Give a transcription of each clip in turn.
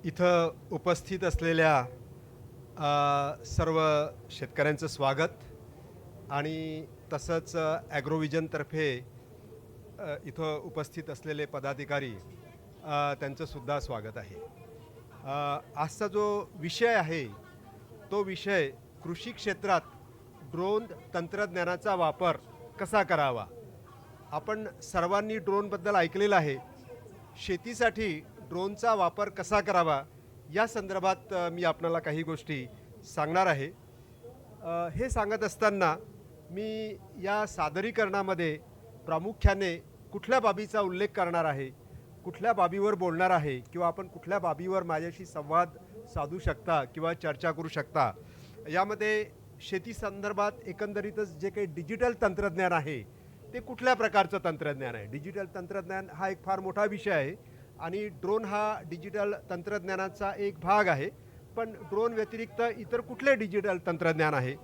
इथं उपस्थित असलेल्या सर्व शेतकऱ्यांचं स्वागत आणि तसंच ॲग्रोविजनतर्फे इथं उपस्थित असलेले पदाधिकारी त्यांचं सुद्धा स्वागत आहे. आजचा जो विषय आहे तो विषय कृषी क्षेत्रात ड्रोन तंत्रज्ञानाचा वापर कसा करावा. आपण सर्वांनी ड्रोनबद्दल ऐकलेलं आहे. शेतीसाठी ड्रोनचा वापर कसा करावा या संदर्भात मी आपल्याला काही गोष्टी सांगणार आहे. हे सांगत असताना मी या सादरीकरणामध्ये प्रामुख्याने कुठल्या बाबीचा उल्लेख करणार आहे, कुठल्या बाबीवर बोलणार आहे किंवा आपण कुठल्या बाबीवर माझ्याशी संवाद साधू शकता किंवा चर्चा करू शकता. यामध्ये शेती संदर्भात एकंदरीतच जे काही डिजिटल तंत्रज्ञान आहे ते कुठल्या प्रकारचं तंत्रज्ञान आहे. डिजिटल तंत्रज्ञान हा एक फार मोठा विषय आहे आणि ड्रोन हा डिजिटल तंत्रज्ञानाचा एक भाग आहे. पण ड्रोन व्यतिरिक्त इतर कुठले डिजिटल तंत्रज्ञान आहे.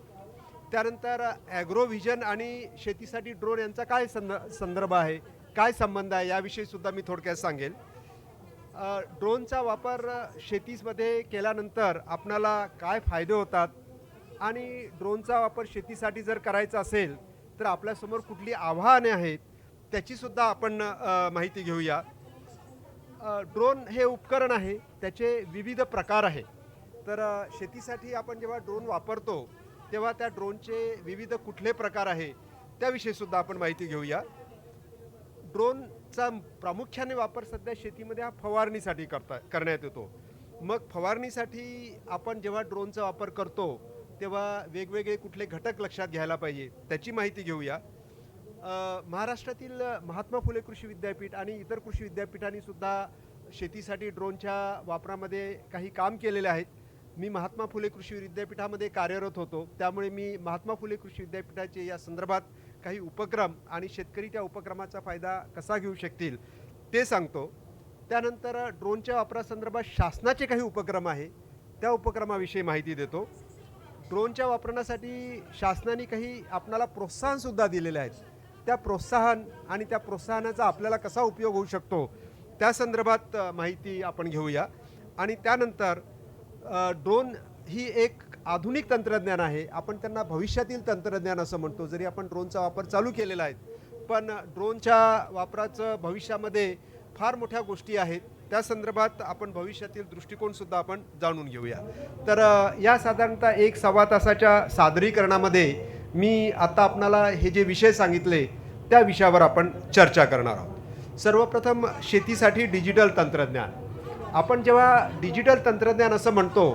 त्यानंतर ॲग्रोव्हिजन आणि शेतीसाठी ड्रोन यांचा काय संदर्भ आहे, काय संबंध आहे याविषयी सुद्धा मी थोडक्यात सांगेल. ड्रोनचा वापर शेतीमध्ये केल्यानंतर आपणाला काय फायदे होतात आणि ड्रोनचा वापर शेतीसाठी जर करायचा असेल तर आपल्यासमोर कुठली आव्हाने आहेत त्याचीसुद्धा आपण माहिती घेऊया. ड्रोन हे उपकरण आहे, त्याचे विविध प्रकार आहे. तर शेतीसाठी आपण जेव्हा ड्रोन वापरतो तेव्हा त्या ड्रोनचे विविध कुठले प्रकार आहे त्याविषयीसुद्धा आपण माहिती घेऊया. ड्रोनचा प्रामुख्याने वापर सध्या शेतीमध्ये हा फवारणीसाठी करण्यात येतो. मग फवारणीसाठी आपण जेव्हा ड्रोनचा वापर करतो तेव्हा वेगवेगळे कुठले घटक लक्षात घ्यायला पाहिजे त्याची माहिती घेऊया. महाराष्ट्रातील महात्मा फुले कृषी विद्यापीठ आणि इतर कृषी विद्यापीठांनी सुद्धा शेतीसाठी ड्रोनच्या वापरामध्ये काही काम केलेले आहेत. मी महात्मा फुले कृषी विद्यापीठामध्ये कार्यरत होतो, त्यामुळे मी महात्मा फुले कृषी विद्यापीठाचे या संदर्भात काही उपक्रम आणि शेतकरी त्या उपक्रमाचा फायदा कसा घेऊ शकतील ते सांगतो. त्यानंतर ड्रोनच्या वापरासंदर्भात शासनाचे काही उपक्रम आहे त्या उपक्रमाविषयी माहिती देतो. ड्रोनच्या वापरण्यासाठी शासनाने काही आपणाला प्रोत्साहनसुद्धा दिलेले आहेत. त्या प्रोत्साहन आणि त्या प्रोत्साहनाचा आपल्याला कसा उपयोग होऊ शकतो त्या संदर्भात माहिती आपण घेऊया. आणि त्यानंतर ड्रोन ही एक आधुनिक तंत्रज्ञान आहे. आपण त्यांना भविष्यातील तंत्रज्ञान असं म्हणतो. जरी आपण ड्रोनचा वापर चालू केलेला आहे पण ड्रोनच्या वापराचं भविष्यामध्ये फार मोठ्या गोष्टी आहेत. त्या संदर्भात आपण भविष्यातील दृष्टिकोनसुद्धा आपण जाणून घेऊया. तर या साधारणतः 1-1.25 तासाच्या सादरीकरणामध्ये मी आता आपणाला हे जे विषय सांगितले त्या विषयावर आपण चर्चा करणार आहोत. सर्वप्रथम शेतीसाठी डिजिटल तंत्रज्ञान. आपण जेव्हा डिजिटल तंत्रज्ञान असं म्हणतो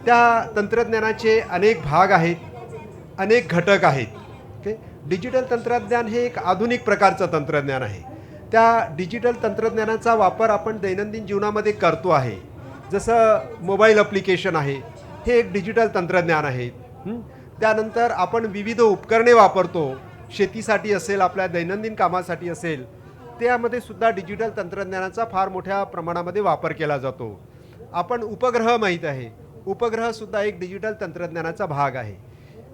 त्या तंत्रज्ञानाचे अनेक भाग आहेत, अनेक घटक आहेत. ओके, डिजिटल तंत्रज्ञान हे एक आधुनिक प्रकारचं तंत्रज्ञान आहे. त्या डिजिटल तंत्रज्ञानाचा वापर आपण दैनंदिन जीवनामध्ये करतो आहे. जसं मोबाईल ॲप्लिकेशन आहे, हे एक डिजिटल तंत्रज्ञान आहे. त्यानंतर आपण विविध उपकरणे वापरतो, शेतीसाठी असेल, आपल्या दैनंदिन कामासाठी असेल, त्यामध्ये सुद्धा डिजिटल तंत्रज्ञानाचा फार मोठ्या प्रमाणामध्ये वापर केला जातो. आपण उपग्रह माहीत आहे, उपग्रहसुद्धा एक डिजिटल तंत्रज्ञानाचा भाग आहे.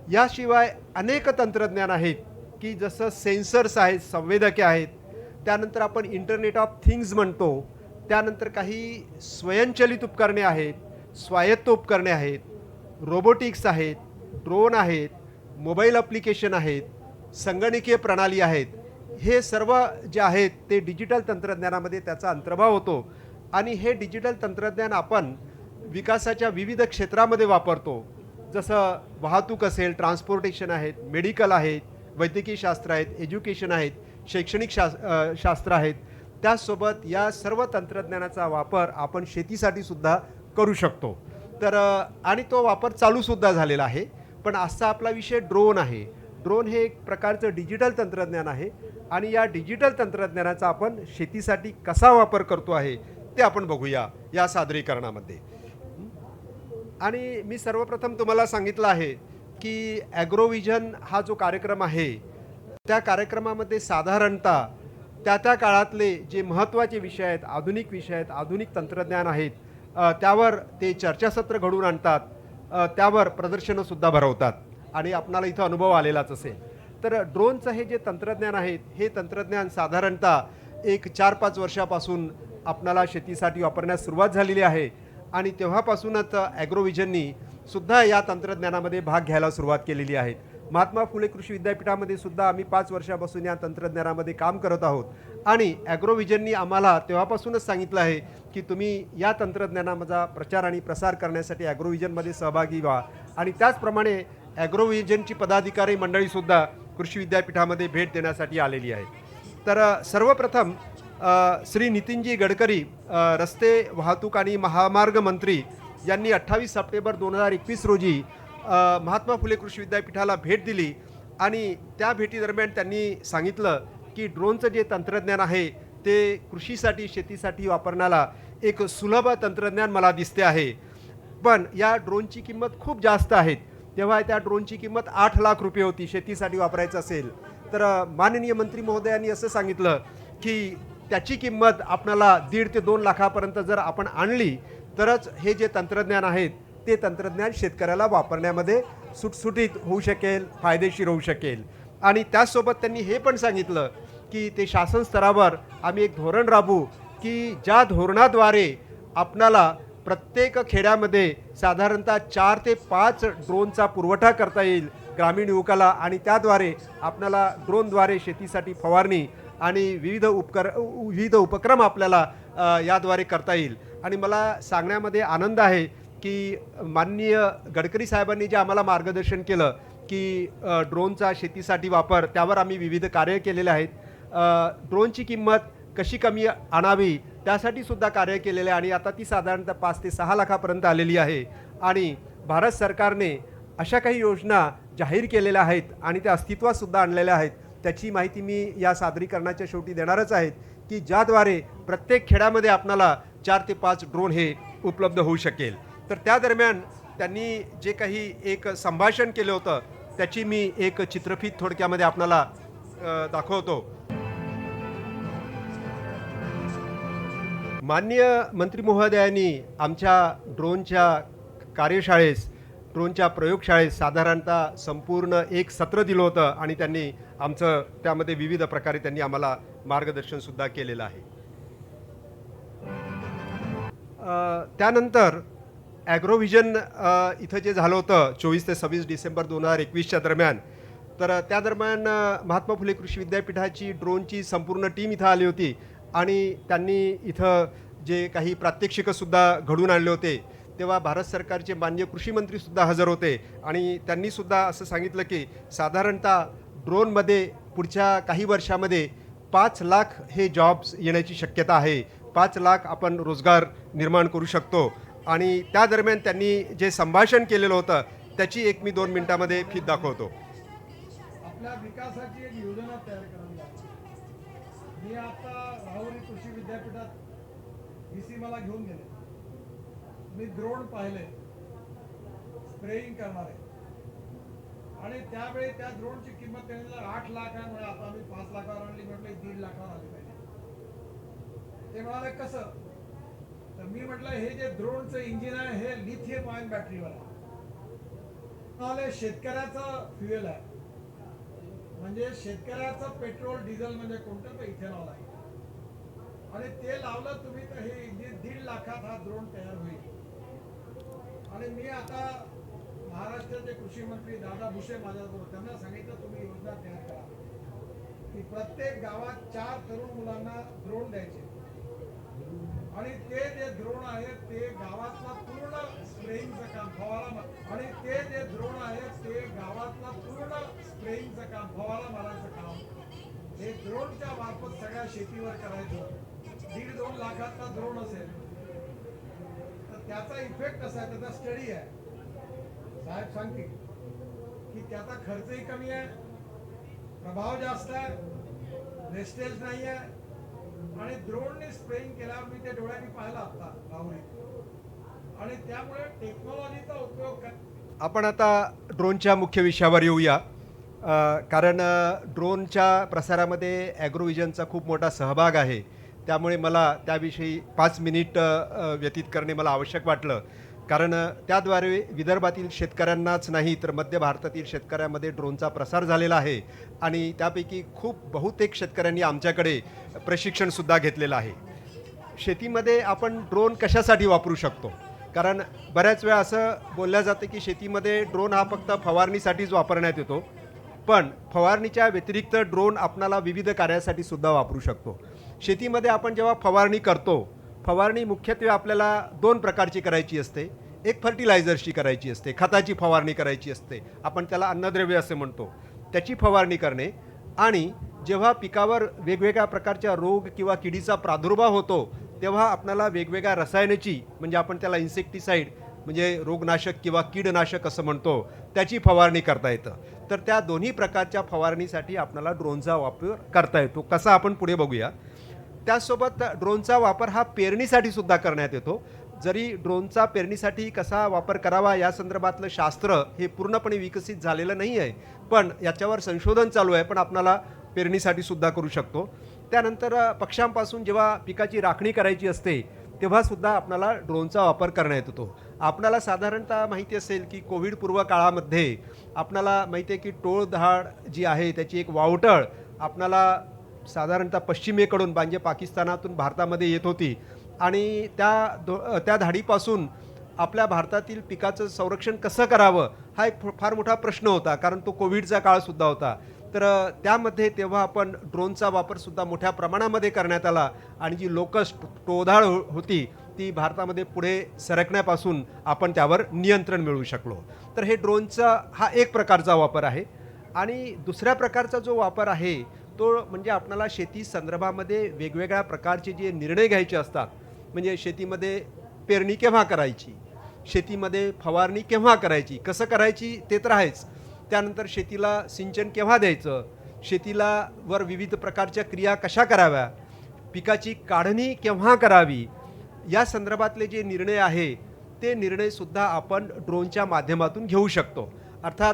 याशिवाय अनेक तंत्रज्ञान आहेत की जसं सेन्सर्स आहेत, संवेदके आहेत. त्यानंतर आपण इंटरनेट ऑफ थिंग्स म्हणतो. त्यानंतर काही स्वयंचलित उपकरणे आहेत, स्वायत्त उपकरणे आहेत, रोबोटिक्स आहेत, ड्रोन आहेत, मोबाईल ॲप्लिकेशन आहेत, संगणकीय प्रणाली आहेत. हे सर्व जे आहेत ते डिजिटल तंत्रज्ञानामध्ये त्याचा अंतर्भाव होतो. आणि हे डिजिटल तंत्रज्ञान आपण विकासाच्या विविध क्षेत्रामध्ये वापरतो. जसं वाहतूक असेल, ट्रान्सपोर्टेशन आहेत, मेडिकल आहेत, वैद्यकीय शास्त्र आहेत, एज्युकेशन आहेत, शैक्षणिक शास्त्र आहेत. त्याचसोबत या सर्व तंत्रज्ञानाचा वापर आपण शेतीसाठी सुद्धा करू शकतो. तर आणि तो वापर चालूसुद्धा झालेला आहे. पण आजचा आपला विषय ड्रोन आहे. ड्रोन हे एक प्रकारचं डिजिटल तंत्रज्ञान आहे आणि या डिजिटल तंत्रज्ञानाचा आपण शेतीसाठी कसा वापर करतो आहे ते आपण बघूया या सादरीकरणामध्ये. आणि मी सर्वप्रथम तुम्हाला सांगितलं आहे की ॲग्रोव्हिजन हा जो कार्यक्रम आहे त्या कार्यक्रमामध्ये साधारणतः त्या काळातले जे महत्त्वाचे विषय आहेत, आधुनिक विषय आहेत, आधुनिक तंत्रज्ञान आहेत, त्यावर ते चर्चासत्र घडवून आणतात, त्यावर प्रदर्शनंसुद्धा भरवतात आणि आपणाला इथं अनुभव आलेलाच असेल. तर ड्रोनचं हे जे तंत्रज्ञान आहे हे तंत्रज्ञान साधारणतः एक 4-5 वर्षापासून आपणाला शेतीसाठी वापरण्यास सुरुवात झालेली आहे आणि तेव्हापासूनच ॲग्रोव्हिजननी सुद्धा या तंत्रज्ञानामध्ये भाग घ्यायला सुरुवात केलेली आहे. महात्मा फुले कृषी विद्यापीठामध्ये सुद्धा आम्ही 5 वर्षापासून या तंत्रज्ञानामध्ये काम करत आहोत आणि ॲग्रोव्हिजननी आम्हाला तेव्हापासूनच सांगितलं आहे की तुम्ही या तंत्रज्ञानाचा प्रचार आणि प्रसार करण्यासाठी ॲग्रोव्हिजनमध्ये सहभागी व्हा. आणि त्याचप्रमाणे ॲग्रोव्हिजनची पदाधिकारी मंडळीसुद्धा कृषी विद्यापीठामध्ये भेट देण्यासाठी आलेली आहे. तर सर्वप्रथम श्री नितीनजी गडकरी रस्ते वाहतूक आणि महामार्ग मंत्री यांनी 28 सप्टेंबर 2021 रोजी महात्मा फुले कृषी विद्यापीठाला भेट दिली आणि त्या भेटीदरम्यान त्यांनी सांगितलं की ड्रोनचं जे तंत्रज्ञान आहे ते कृषीसाठी शेतीसाठी वापरण्याला एक सुलभ तंत्रज्ञान मला दिसते आहे. पण या ड्रोनची किंमत खूप जास्त आहे. तेव्हा त्या ड्रोनची किंमत 8 लाख रुपये होती शेतीसाठी वापरायचं असेल तर. माननीय मंत्री महोदयांनी असं सांगितलं की त्याची किंमत आपल्याला 1.5 ते 2 लाखापर्यंत जर आपण आणली तरच हे जे तंत्रज्ञान आहेत ते तंत्रज्ञान शेतकऱ्याला वापरण्यामध्ये सुटसुटीत होऊ शकेल, फायदेशीर होऊ शकेल. आणि त्याचसोबत त्यांनी हे पण सांगितलं की ते शासन स्तरावर आम्ही एक धोरण राबवू की ज्या धोरणाद्वारे आपणाला प्रत्येक खेड्यामध्ये साधारणतः 4 ते 5 ड्रोनचा पुरवठा करता येईल ग्रामीण युवकाला आणि त्याद्वारे आपल्याला ड्रोनद्वारे शेतीसाठी फवारणी आणि विविध उपक्रम आपल्याला याद्वारे करता येईल. आणि मला सांगण्यामध्ये आनंद आहे की माननीय गडकरी साहेबांनी जे आम्हाला मार्गदर्शन केलं की ड्रोनचा शेतीसाठी वापर त्यावर आम्ही विविध कार्य केलेले आहेत. ड्रोनची किंमत कशी कमी आणावी त्यासाठी सुद्धा कार्य केलेले आहे आणि आता ती साधारणतः 5 ते 6 लाखापर्यंत आलेली आहे. आणि भारत सरकारने अशा काही योजना जाहीर केलेल्या आहेत आणि त्या अस्तित्वातसुद्धा आणलेल्या आहेत. त्याची माहिती मी या सादरीकरणाच्या शेवटी देणारच आहेत की ज्याद्वारे प्रत्येक खेड्यामध्ये आपणाला 4 ते 5 ड्रोन हे उपलब्ध होऊ शकेल. तर त्या दरम्यान त्यांनी जे काही एक संभाषण केलं होतं त्याची मी एक चित्रफीत थोडक्यामध्ये आपणाला दाखवतो. माननीय मंत्री महोदयांनी आमच्या ड्रोनच्या कार्यशाळेस ड्रोनच्या प्रयोगशाळेत साधारणतः संपूर्ण एक सत्र दिलं होतं आणि त्यांनी आमचं त्यामध्ये विविध प्रकारे त्यांनी आम्हाला मार्गदर्शनसुद्धा केलेलं आहे. त्यानंतर ॲग्रोव्हिजन इथं जे झालं होतं 24 ते 26 डिसेंबर 2021च्या दरम्यान, तर त्या दरम्यान महात्मा फुले कृषी विद्यापीठाची ड्रोनची संपूर्ण टीम इथं आली होती आणि त्यांनी इथं जे काही प्रात्यक्षिकंसुद्धा घडून आणले होते तेव्हा भारत सरकारचे माननीय कृषी मंत्रीसुद्धा हजर होते आणि त्यांनीसुद्धा असं सांगितलं की साधारणतः ड्रोनमध्ये पुढच्या काही वर्षामध्ये 5 लाख हे जॉब्स येण्याची शक्यता आहे. 5 लाख आपण रोजगार निर्माण करू शकतो. आणि त्या दरम्यान त्यांनी जे संभाषण केलेलं होतं त्याची एक मी 2 मिनिटामध्ये फीत दाखवतो. आपल्या विकासाची एक योजना तयार करावी लागते. मी आता राहुरी कृषी विद्यापीठात VC मला घेऊन गेले. मी ड्रोन पाहिले स्प्रेइंग करणारे आणि त्यावेळी त्या ड्रोनची किंमत त्यांनी 8 लाख आहे म्हणजे आता आम्ही 5 लाखावर आणली म्हटलं 1.5 लाखावर आली पाहिजे. ते म्हणाले कसं, तर मी म्हटलं हे जे ड्रोनचं इंजिन आहे हे लिथियम आयन बॅटरीवर आहे. शेतकऱ्याचं फ्युएल आहे म्हणजे शेतकऱ्याचं पेट्रोल डिझेल म्हणजे कोणतं तर इथेनॉल आहे आणि ते लावलं तुम्ही तर हे इंजिन 1.5 लाखात हा ड्रोन तयार होईल. आणि मी आता महाराष्ट्राचे कृषी मंत्री दादा भुसे माझ्याबरोबर त्यांना सांगितलं तुम्ही योजना तयार करा की प्रत्येक गावात 4 तरुण मुलांना ड्रोन द्यायचे आणि ते जे ड्रोन आहेत ते गावातला पूर्ण स्प्रेइंगचं काम फवारा आणि ते जे ड्रोन आहेत ते गावातला पूर्ण स्प्रेइंगचं काम फवारा मारायचं काम हे ड्रोनच्या मार्फत सगळ्या शेतीवर करायचं. 1.5-2 लाखाचा ड्रोन असेल तर त्याचा इफेक्ट कसा आहे त्याचा स्टडी आहे. साहेब सांगते की त्याचा खर्चही कमी आहे, प्रभाव जास्त आहे, वेस्टेज नाही आहे आणि ड्रोनने स्प्रेइंग केल्यावर मी ते डोळ्यांनी पाहिलं आता राहुरीत आणि त्यामुळे टेक्नॉलॉजीचा उपयोग आपण आता ड्रोनच्या मुख्य विषयावर येऊया. कारण ड्रोनच्या प्रसारामध्ये ॲग्रोव्हिजनचा खूप मोठा सहभाग आहे. त्यामुळे मला त्याविषयी 5 मिनिट व्यतीत करणे मला आवश्यक वाटलं. कारण त्याद्वारे विदर्भातील शेतकऱ्यांनाच नाही तर मध्य भारतातील शेतकऱ्यांमध्ये ड्रोनचा प्रसार झालेला आहे आणि त्यापैकी बहुतेक शेतकऱ्यांनी आमच्याकडे प्रशिक्षणसुद्धा घेतलेलं आहे. शेतीमध्ये आपण ड्रोन कशासाठी वापरू शकतो कारण बऱ्याच वेळा असं बोललं जातं की शेतीमध्ये ड्रोन हा फक्त फवारणीसाठीच वापरण्यात येतो, पण फवारणीच्या व्यतिरिक्त ड्रोन आपणाला विविध कार्यासाठी सुद्धा वापरू शकतो. शेतीमध्ये आपण जेव्हा फवारणी करतो, फवारणी मुख्यत्वे आपल्याला 2 प्रकारची करायची असते. एक फर्टिलायझर्सची करायची असते, खताची फवारणी करायची असते, आपण त्याला अन्नद्रव्य असे म्हणतो, त्याची फवारणी करणे. आणि जेव्हा पिकावर वेगवेगळ्या प्रकारच्या रोग किंवा किडीचा प्रादुर्भाव होतो, तेव्हा आपल्याला वेगवेगळ्या रसायनाची, म्हणजे आपण त्याला इन्सेक्टिसाईड म्हणजे रोगनाशक किंवा कीडनाशक असं म्हणतो, त्याची फवारणी करता येतं. तर त्या दोन्ही प्रकारच्या फवारणीसाठी आपल्याला ड्रोनचा वापर करता येतो. कसा आपण पुढे बघूया. त्याचसोबत ड्रोनचा वापर हा पेरणीसाठी सुद्धा करण्यात येतो. जरी ड्रोनचा पेरणीसाठी कसा वापर करावा या संदर्भातलं शास्त्र हे पूर्णपणे विकसित झालेलं नाही आहे, पण याच्यावर संशोधन चालू आहे. पण आपल्याला पेरणीसाठी सुद्धा करू शकतो. त्यानंतर पक्ष्यांपासून जेव्हा पिकाची राखणी करायची असते, तेव्हा सुद्धा आपल्याला ड्रोनचा वापर करण्यात येतो. आपल्याला साधारणतः माहिती असेल की कोविड पूर्व काळामध्ये आपल्याला माहिती आहे की टोळधाड जी आहे त्याची एक वावटळ आपल्याला साधारणतः पश्चिमेकडून म्हणजे पाकिस्तानातून भारतामध्ये येत होती. आणि त्या धाडीपासून आपल्या भारतातील पिकाचं संरक्षण कसं करावं हा एक फार मोठा प्रश्न होता, कारण तो कोविडचा काळसुद्धा होता. तर त्यामध्ये तेव्हा आपण ड्रोनचा वापरसुद्धा मोठ्या प्रमाणामध्ये करण्यात आला आणि जी लोकस्ट टोळधाड होती ती भारतामध्ये पुढे सरकण्यापासून आपण त्यावर नियंत्रण मिळवू शकलो. तर हे ड्रोनचा हा एक प्रकारचा वापर आहे. आणि दुसऱ्या प्रकारचा जो वापर आहे तो म्हणजे आपल्याला शेती संदर्भामध्ये वेगवेगळ्या प्रकारचे जे निर्णय घ्यायचे असतात, म्हणजे शेतीमध्ये पेरणी केव्हा करायची, शेतीमध्ये फवारणी केव्हा करायची, कसं करायची ते तर आहेच, त्यानंतर शेतीला सिंचन केव्हा द्यायचं, शेतीला वर विविध प्रकारच्या क्रिया कशा कराव्या, पिकाची काढणी केव्हा करावी, या संदर्भातले जे निर्णय आहे ते निर्णयसुद्धा आपण ड्रोनच्या माध्यमातून घेऊ शकतो. अर्थात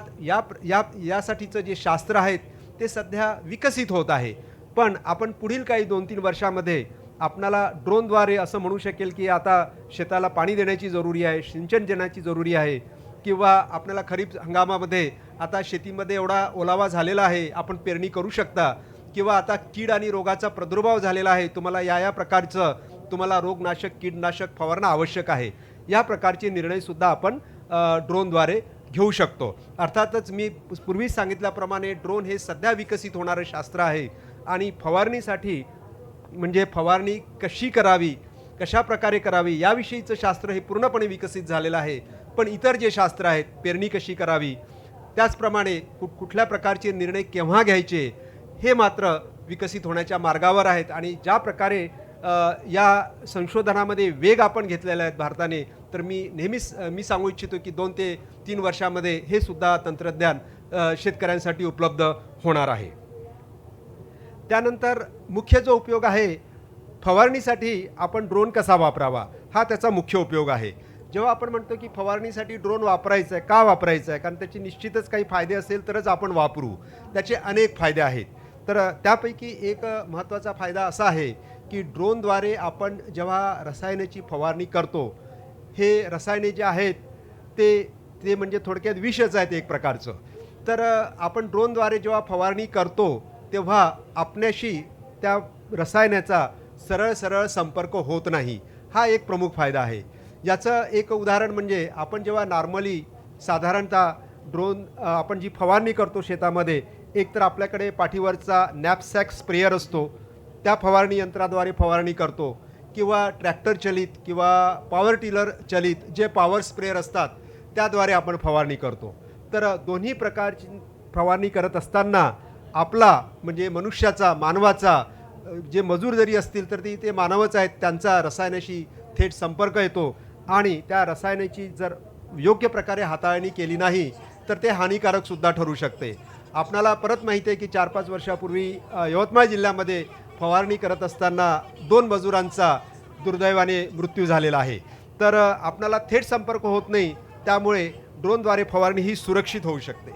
यासाठीचं जे शास्त्र आहेत ते सध्या विकसित होत आहे. पण आपण पुढील काही 2-3 वर्षामध्ये आपणाला ड्रोनद्वारे असं म्हणू शकेल की आता शेताला पाणी देण्याची जरुरी आहे, सिंचन देण्याची जरुरी आहे, किंवा आपल्याला खरीप हंगामामध्ये आता शेतीमध्ये एवढा ओलावा झालेला आहे, आपण पेरणी करू शकता, किंवा आता कीड आणि रोगाचा प्रादुर्भाव झालेला आहे, तुम्हाला या प्रकारचं तुम्हाला रोगनाशक कीडनाशक फवारणं आवश्यक आहे. या प्रकारचे निर्णयसुद्धा आपण ड्रोनद्वारे घेऊ शकतो. अर्थातच मी पूर्वी सांगितल्याप्रमाणे ड्रोन हे सध्या विकसित होणारं शास्त्र आहे आणि फवारणीसाठी म्हणजे फवारणी कशी करावी, कशा प्रकारे करावी याविषयीचं शास्त्र हे पूर्णपणे विकसित झालेलं आहे. पण इतर जे शास्त्र आहेत, पेरणी कशी करावी, त्याचप्रमाणे कुठल्या प्रकारचे निर्णय केव्हा घ्यायचे हे मात्र विकसित होण्याच्या मार्गावर आहेत. आणि ज्या प्रकारे या संशोधनामध्ये वेग आपण घेतलेला आहे भारताने, तर मी सांगू इच्छितो की 2 ते 3 वर्षामध्ये हे सुद्धा तंत्रज्ञान शेतकऱ्यांसाठी उपलब्ध होणार आहे. त्यानंतर मुख्य जो उपयोग आहे फवारणीसाठी आपण ड्रोन कसा वापरावा हा त्याचा मुख्य उपयोग आहे. जेव्हा आपण म्हणतो की फवारणीसाठी ड्रोन वापरायचा आहे, का वापरायचं आहे, कारण त्याचे निश्चितच काही फायदे असेल तरच आपण वापरू. त्याचे अनेक फायदे आहेत. तर त्यापैकी एक महत्त्वाचा फायदा असा आहे की ड्रोनद्वारे आपण जेव्हा रसायनाची फवारणी करतो, हे रसायने जे आहेत ते म्हणजे थोडक्यात विषच आहेत एक प्रकारचं. तर आपण ड्रोनद्वारे जेव्हा फवारणी करतो तेव्हा आपल्याशी त्या रसायनाचा सरळ संपर्क होत नाही. हा एक प्रमुख फायदा आहे. याचं एक उदाहरण म्हणजे आपण जेव्हा नॉर्मली साधारणतः ड्रोन आपण जी फवारणी करतो शेतामध्ये, एक तर आपल्याकडे पाठीवरचा नॅपसॅक स्प्रेयर असतो, त्या फवारणी यंत्राद्वारे फवारणी करतो, किंवा ट्रॅक्टर चलित किंवा पॉवर टिलर चलित जे पॉवर स्प्रेयर असतात त्याद्वारे आपण फवारणी करतो. तर दोन्ही प्रकारची फवारणी करत असताना आपला म्हणजे मनुष्याचा, मानवाचा जे मजूर जरी असतील तर ते मानवच आहेत, त्यांचा रसायनाशी थेट संपर्क येतो आणि त्या रसायनाची जर योग्य प्रकारे हाताळणी केली नाही तर ते हानिकारकसुद्धा ठरू शकते. आपणाला परत माहिती आहे की 4-5 वर्षापूर्वी यवतमाळ जिल्ह्यामध्ये फवारणी करत असताना 2 मजुरांचा दुर्दैवाने मृत्यू झालेला आहे. तर आपणाला थेट संपर्क होत नाही, त्यामुळे ड्रोनद्वारे फवारणी ही सुरक्षित होऊ शकते.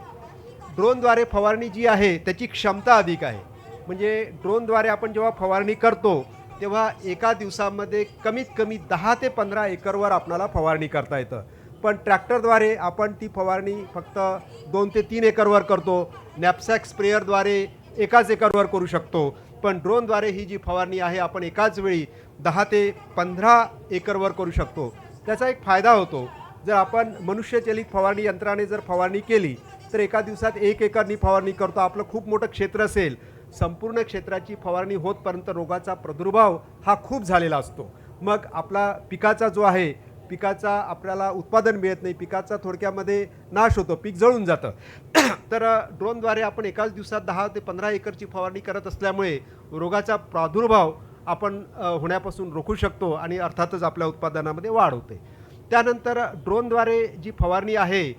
ड्रोनद्वारे फवारणी जी आहे त्याची क्षमता अधिक आहे. म्हणजे ड्रोनद्वारे आपण जेव्हा फवारणी करतो तेव्हा एका दिवसामध्ये कमीत कमी 10 ते 15 एकरवर आपल्याला फवारणी करता येतं. पण ट्रॅक्टरद्वारे आपण ती फवारणी फक्त 2 ते 3 एकरवर करतो. नॅपसॅक स्प्रेयरद्वारे एकाच एकरवर करू शकतो. पण ड्रोनद्वारे ही जी फवारणी आहे आपण एकाच वेळी 10 ते 15 एकरवर करू शकतो. त्याचा एक फायदा होतो. जर आपण मनुष्यचलित फवारणी यंत्राने जर फवारणी केली तर एका दिवसात 1 एकरनी फवारणी करतो. आपलं खूप मोठं क्षेत्र असेल, संपूर्ण क्षेत्राची फवारणी होतपर्यंत रोगाचा प्रादुर्भाव हा खूप झालेला असतो. मग आपला पिकाचा जो आहे, पिकाचा आपल्याला उत्पादन मिळत नाही, पिकाचा थोडक्यामध्ये नाश होतो, पीक जळून जातं. तर ड्रोनद्वारे आपण एकाच दिवसात 10 ते 15 एकरची फवारणी करत असल्यामुळे रोगाचा प्रादुर्भाव आपण होण्यापासून रोखू शकतो आणि अर्थातच आपल्या उत्पादनामध्ये वाढ होते. त्यानंतर ड्रोनद्वारे जी फवारणी आहे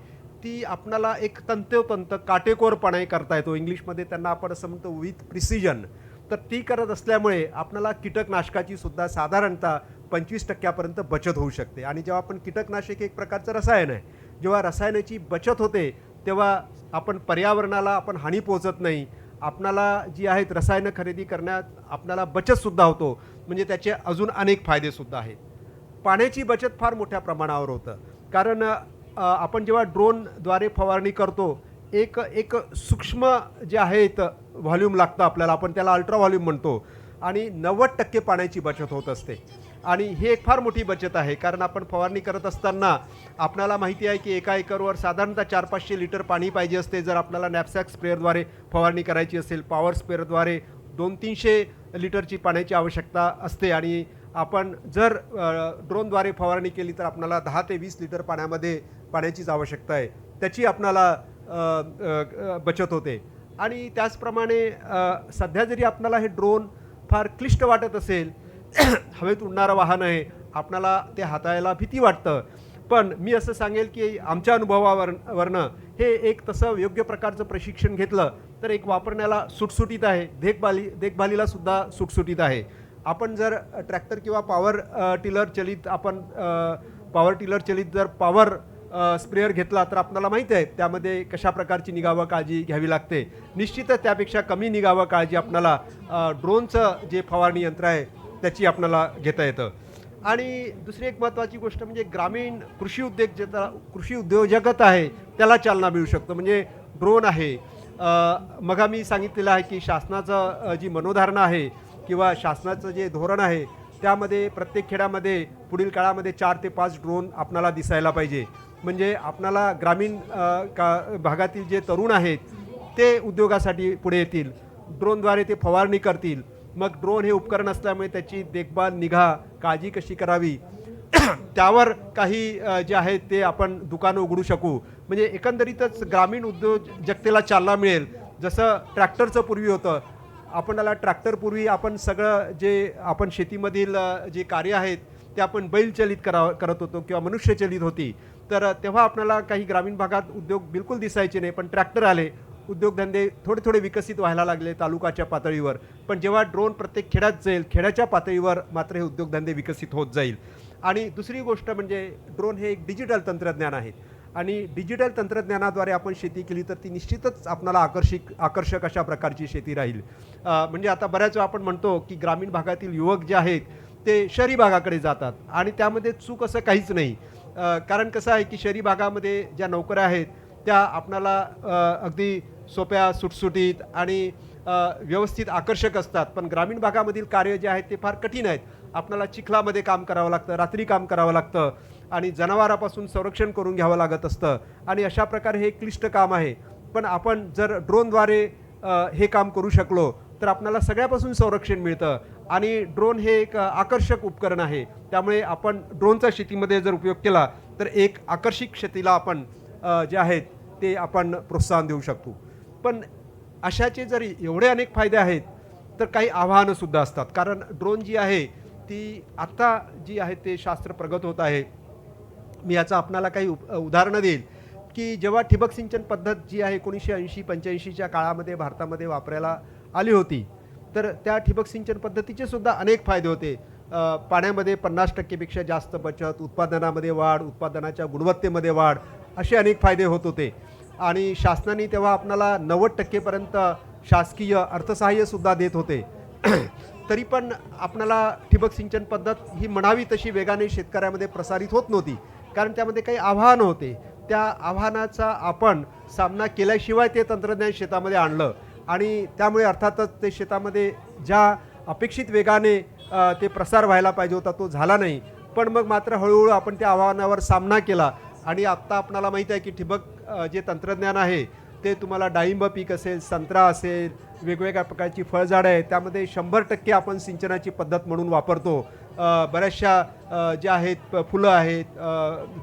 ती आपणाला एक तंतोतंत काटेकोरपणे करता येतो. इंग्लिशमध्ये त्यांना आपण असं म्हणतो विथ प्रिसिजन. तर ती करत असल्यामुळे आपल्याला कीटकनाशकाची सुद्धा साधारणतः 25% बचत होऊ शकते. आणि जेव्हा आपण कीटकनाशक एक प्रकारचं रसायन आहे, जेव्हा रसायनाची बचत होते तेव्हा आपण पर्यावरणाला आपण हानी पोहोचत नाही. आपणाला जी आहेत रसायनं खरेदी करण्यात आपल्याला बचतसुद्धा होतो. म्हणजे त्याचे अजून अनेक फायदेसुद्धा आहेत. पाण्याची बचत फार मोठ्या प्रमाणावर होतं, कारण आपण जेव्हा ड्रोनद्वारे फवारणी करतो एक एक सूक्ष्म जे आहेत व्हॉल्यूम लागतं आपल्याला, आपण त्याला अल्ट्रा व्हॉल्यूम म्हणतो, आणि 90% पाण्याची बचत होत असते. आणि ही एक फार मोठी बचत आहे, कारण आपण फवारणी करत असताना आपल्याला माहिती आहे की एका एकरवर साधारणतः 400-500 लिटर पाणी पाहिजे असते. जर आपल्याला नॅपसॅक स्प्रेअरद्वारे फवारणी करायची असेल, पॉवर स्प्रेअरद्वारे 200-300 लिटरची पाण्याची आवश्यकता असते. आणि आपण जर ड्रोनद्वारे फवारणी केली तर आपल्याला 10 ते 20 लिटर पाण्याचीच आवश्यकता आहे, त्याची आपल्याला बचत होते. आणि त्याचप्रमाणे सध्या जरी आपल्याला हे ड्रोन फार क्लिष्ट वाटत असेल, हवेत उडणारं वाहन आहे, आपल्याला ते हाताळायला भीती वाटतं, पण मी असं सांगेल की आमच्या अनुभवावरनं हे एक तसं योग्य प्रकारचं प्रशिक्षण घेतलं तर एक वापरण्याला सुटसुटीत आहे, देखभालीला सुद्धा सुटसुटीत आहे. आपण जर ट्रॅक्टर किंवा पॉवर टिलर चलित जर पॉवर स्प्रेअर घेतला तर आपल्याला माहिती आहे त्यामध्ये कशा प्रकारची निगा व काळजी घ्यावी लागते. निश्चितच त्यापेक्षा कमी निगा व काळजी आपल्याला ड्रोनचं जे फवारणी यंत्र आहे त्याची आपल्याला घेता येतं. आणि दुसरी एक महत्त्वाची गोष्ट म्हणजे ग्रामीण कृषी उद्योजकता आहे त्याला चालना मिळू शकतो. म्हणजे ड्रोन आहे, मग मी सांगितलेलं आहे की शासनाचं जी मनोधारणा आहे किंवा शासनाचं जे धोरण आहे त्यामध्ये प्रत्येक खेड्यामध्ये पुढील काळामध्ये 4 ते 5 ड्रोन आपल्याला दिसायला पाहिजे. म्हणजे आपल्याला ग्रामीण भागातील जे तरुण आहेत ते उद्योगासाठी पुढे येतील, ड्रोनद्वारे ते फवारणी करतील. मग ड्रोन हे उपकरण असल्यामुळे त्याची देखभाल, निगा, काळजी कशी करावी त्यावर काही जे आहेत ते आपण दुकानं उघडू शकू. म्हणजे एकंदरीतच ग्रामीण उद्योजकतेला चालना मिळेल. जसं ट्रॅक्टरचं पूर्वी होतं, आपल्याला ट्रॅक्टरपूर्वी आपण सगळं जे आपण शेतीमधील जे कार्य आहेत ते आपण बैलचलित करत होतो किंवा मनुष्यचलित होती. तर तेव्हा आपल्याला काही ग्रामीण भागात उद्योग बिलकुल दिसायचे नाही, पण ट्रॅक्टर आले, उद्योगधंदे थोडे थोडे विकसित व्हायला लागले तालुकाच्या पातळीवर. पण जेव्हा ड्रोन प्रत्येक खेड्यात जाईल, खेड्याच्या पातळीवर मात्र हे उद्योगधंदे विकसित होत जाईल. आणि दुसरी गोष्ट म्हणजे ड्रोन हे एक डिजिटल तंत्रज्ञान आहे आणि डिजिटल तंत्रज्ञानाद्वारे आपण शेती केली तर ती निश्चितच आपल्याला आकर्षक अशा प्रकारची शेती राहील. म्हणजे आता बऱ्याच वेळा आपण म्हणतो की ग्रामीण भागातील युवक जे आहेत ते शहरी भागाकडे जातात आणि त्यामध्ये चूक असं काहीच नाही. कारण कसं आहे की शहरी भागामध्ये ज्या नोकऱ्या आहेत त्या आपणाला अगदी सोप्या, सुटसुटीत आणि व्यवस्थित आकर्षक असतात. पण ग्रामीण भागामधील कार्य जे आहेत ते फार कठीण आहेत. आपल्याला चिखलामध्ये काम करावं लागतं, रात्री काम करावं लागतं आणि जनावरापासून संरक्षण करून घ्यावं लागत असतं आणि अशा प्रकारे हे क्लिष्ट काम आहे. पण आपण जर ड्रोनद्वारे हे काम करू शकलो तर आपल्याला सगळ्यापासून संरक्षण मिळतं आणि ड्रोन हे एक आकर्षक उपकरण आहे. त्यामुळे आपण ड्रोनचा शेतीमध्ये जर उपयोग केला तर एक आकर्षक शेतीला आपण जे आहेत ते आपण प्रोत्साहन देऊ शकतो. पण अशाचे जर एवढे अनेक फायदे आहेत तर काही आव्हानंसुद्धा असतात. कारण ड्रोन जी आहे ती आत्ता जी आहे ते शास्त्र प्रगत होत आहे. मी याचं आपणाला काही उदाहरणं देईल की जेव्हा ठिबक सिंचन पद्धत जी आहे 1980-85च्या काळामध्ये भारतामध्ये वापरायला आली होती तर त्या ठिबक सिंचन पद्धतीचे सुद्धा अनेक फायदे होते. पाण्यामध्ये 50% पेक्षा जास्त बचत, उत्पादनामध्ये वाढ, उत्पादनाच्या गुणवत्तेमध्ये वाढ, असे अनेक फायदे होत होते. आणि शासनाने तेव्हा आपल्याला 90% शासकीय अर्थसहाय्यसुद्धा देत होते. तरी पण आपल्याला ठिबक सिंचन पद्धत ही म्हणावी तशी वेगाने शेतकऱ्यामध्ये प्रसारित होत नव्हती, कारण त्यामध्ये काही आव्हानं होते. त्या आव्हानाचा आपण सामना केल्याशिवाय ते तंत्रज्ञान शेतामध्ये आणलं आणि त्यामुळे अर्थातच ते शेतामध्ये ज्या अपेक्षित वेगाने ते प्रसार व्हायला पाहिजे होता तो झाला नाही पण मग मात्र हळूहळू आपण त्या आव्हानावर सामना केला आणि आत्ता आपणाला माहीत आहे की ठिबक जे तंत्रज्ञान आहे ते तुम्हाला डाळिंब पीक असेल, संत्रा असेल, वेगवेगळ्या प्रकारची फळझाडं आहेत त्यामध्ये 100% आपण सिंचनाची पद्धत म्हणून वापरतो. बऱ्याचशा ज्या आहेत फुलं आहेत,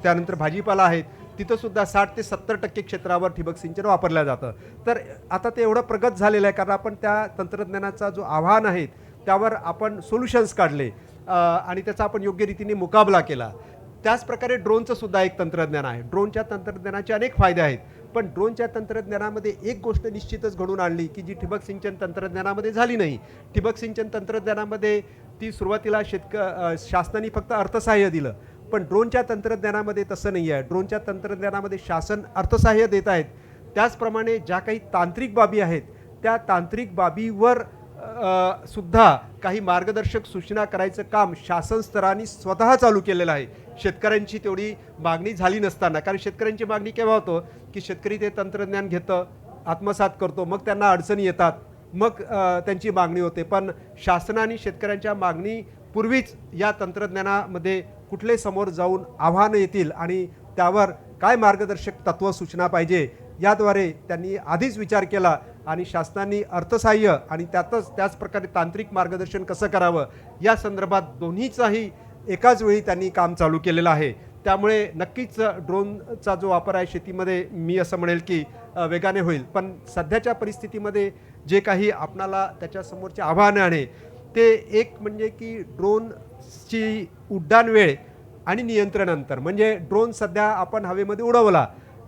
त्यानंतर भाजीपाला आहेत, तिथंसुद्धा 60 ते 70% क्षेत्रावर ठिबक सिंचन वापरलं जातं. तर आता ते एवढं प्रगत झालेलं आहे कारण आपण त्या तंत्रज्ञानाचा जो आव्हान आहे त्यावर आपण सोल्युशन्स काढले आणि त्याचा आपण योग्य रीतीने मुकाबला केला. त्याचप्रकारे ड्रोनचं सुद्धा एक तंत्रज्ञान आहे. ड्रोनच्या तंत्रज्ञानाचे अनेक फायदे आहेत, पण ड्रोनच्या तंत्रज्ञानामध्ये एक गोष्ट निश्चितच घडून आणली की जी ठिबक सिंचन तंत्रज्ञानामध्ये झाली नाही. ठिबक सिंचन तंत्रज्ञानामध्ये ती सुरुवातीला शासनाने फक्त अर्थसहाय्य दिलं, पण ड्रोनच्या तंत्रज्ञानामध्ये तसं नाही आहे. ड्रोनच्या तंत्रज्ञानामध्ये शासन अर्थसहाय्य देत आहेत, त्याचप्रमाणे ज्या काही तांत्रिक बाबी आहेत त्या तांत्रिक बाबीवर सुद्धा काही मार्गदर्शक सूचना करायचं काम शासन स्तराने स्वतः चालू केलेलं आहे. शेतकऱ्यांची तेवढी मागणी झाली नसताना, कारण शेतकऱ्यांची मागणी केव्हा होतं की शेतकरी ते तंत्रज्ञान घेतं, आत्मसात करतो, मग त्यांना अडचणी येतात, मग त्यांची मागणी होते. पण शासनाने शेतकऱ्यांच्या मागणीपूर्वीच या तंत्रज्ञानामध्ये कुठले समोर जाऊन आव्हानं येतील आणि त्यावर काय मार्गदर्शक तत्व सूचना पाहिजे याद्वारे त्यांनी आधीच विचार केला आणि शासनाने अर्थसहाय्य आणि त्याच प्रकारे तांत्रिक मार्गदर्शन कसं करावं या संदर्भात दोन्हीचाही एकाच वेळी त्यांनी काम चालू केलेलं आहे. त्यामुळे नक्कीच ड्रोनचा जो वापर आहे शेतीमध्ये मी असं म्हणेल की वेगाने होईल. पण सध्याच्या परिस्थितीमध्ये जे काही आपणाला त्याच्यासमोरचे आव्हानं आहे ते एक म्हणजे की ड्रोनची उड्डाण वेळ आणि नियंत्रण अंतर. म्हणजे ड्रोन सध्या आपण हवेमध्ये उडवला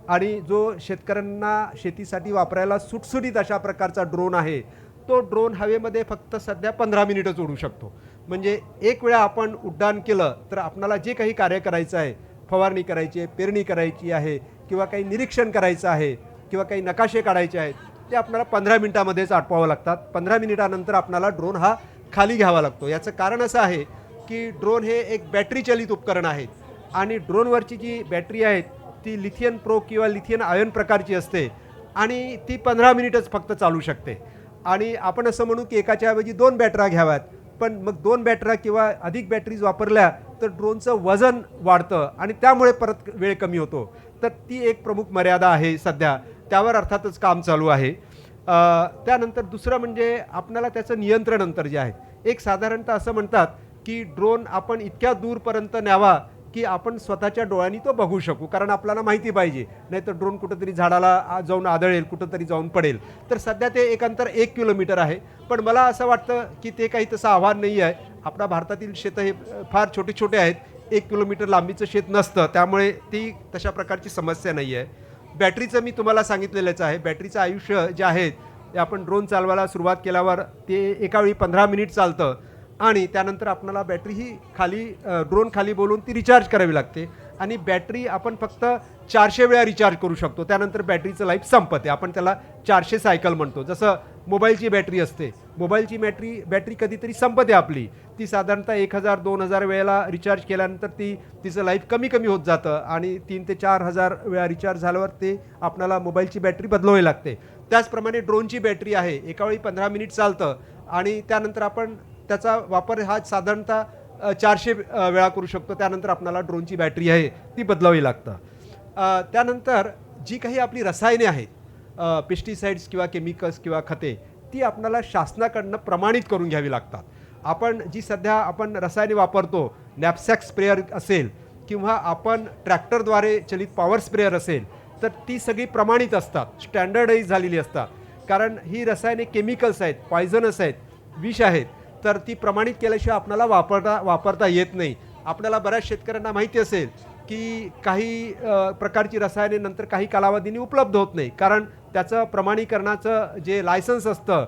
आणि जो शेतकऱ्यांना शेतीसाठी वापरायला सुटसुटीत अशा प्रकारचा ड्रोन आहे तो ड्रोन हवेमध्ये फक्त सध्या 15 मिनिटच उडू शकतो. म्हणजे एक वेळा आपण उड्डाण केलं तर आपणाला जे काही कार्य करायचं आहे, फवारणी करायची आहे, पेरणी करायची आहे किंवा काही निरीक्षण करायचं आहे किंवा काही नकाशे काढायचे आहेत ते आपल्याला 15 मिनिटामध्येच आटपावं लागतात. 15 मिनिटानंतर आपल्याला ड्रोन हा खाली घ्यावा लागतो. याचं कारण असं आहे की ड्रोन हे एक बॅटरी चालित उपकरण आहे आणि ड्रोनवरची जी बॅटरी आहे ती लिथियम प्रो किंवा लिथियम आयन प्रकारची असते आणि ती 15 मिनिटच फक्त चालू शकते. आणि आपण असं म्हणू की एकाच्या ऐवजी 2 बॅटऱ्या घ्याव्यात, पण मग 2 बॅटऱ्या किंवा अधिक बॅटरीज वापरल्या तर ड्रोनचं वजन वाढतं आणि त्यामुळे परत वेळ कमी होतो. तर ती एक प्रमुख मर्यादा आहे सध्या, त्यावर अर्थातच काम चालू आहे. त्यानंतर दुसरं म्हणजे आपल्याला त्याचं नियंत्रण अंतर जे आहे, एक साधारणतः असं म्हणतात की ड्रोन आपण इतक्या दूरपर्यंत न्यावा की आपण स्वतःच्या डोळ्यांनी तो बघू शकू, कारण आपल्याला माहिती पाहिजे, नाहीतर ड्रोन कुठंतरी झाडाला जाऊन आदळेल, कुठंतरी जाऊन पडेल. तर सध्या ते एक अंतर 1 किलोमीटर आहे, पण मला असं वाटतं की ते काही तसं आव्हान नाही आहे. आपल्या भारतातील शेतं हे फार छोटे छोटे आहेत, 1 किलोमीटर लांबीचं शेत नसतं, त्यामुळे ती तशा प्रकारची समस्या नाही आहे. बॅटरीचं मी तुम्हाला सांगितलेलंच आहे. बॅटरीचं आयुष्य जे आहे ते आपण ड्रोन चालवायला सुरुवात केल्यावर ते एका वेळी 15 मिनिट चालतं आणि त्यानंतर आपल्याला बॅटरी ही खाली ड्रोन खाली बोलून ती रिचार्ज करावी लागते आणि बॅटरी आपण फक्त 400 वेळा रिचार्ज करू शकतो. त्यानंतर बॅटरीचं लाईफ संपते. आपण त्याला 400 सायकल म्हणतो. जसं मोबाईलची बॅटरी असते, मोबाईलची बॅटरी कधीतरी संपते आपली, ती साधारणतः 1000-2000 वेळेला रिचार्ज केल्यानंतर तिचं लाईफ कमी कमी होत जातं आणि 3 ते 4000 वेळा रिचार्ज झाल्यावर ते आपल्याला मोबाईलची बॅटरी बदलावी लागते. त्याचप्रमाणे ड्रोनची बॅटरी आहे, एका वेळी 15 मिनिट चालतं आणि त्यानंतर आपण त्याचा वापर हा साधारणतः 400 वेळा करू शकतो. त्यानंतर आपल्याला ड्रोनची बॅटरी आहे ती बदलावी लागतं. त्यानंतर जी काही आपली रसायने आहेत, पेस्टिसाइड्स किंवा केमिकल्स किंवा खते, ती आपल्याला शासनाकडनं प्रमाणित करून घ्यावी लागतात. आपण सध्या रसायने वापरतो, नॅपसॅक स्प्रेअर असेल किंवा आपण ट्रॅक्टरद्वारे चलित पॉवर स्प्रेअर असेल, तर ती सगळी प्रमाणित असतात, स्टँडर्डाईज झालेली असतात. कारण ही रसायने केमिकल्स आहेत, पॉयझनस आहेत, विष आहेत, तर ती प्रमाणित केल्याशिवाय आपल्याला वापरता येत नाही. आपल्याला बऱ्याच शेतकऱ्यांना माहिती असेल की काही प्रकारची रसायने नंतर काही कालावधीने उपलब्ध होत नाही, कारण त्याचं प्रमाणीकरणाचं जे लायसन्स असतं,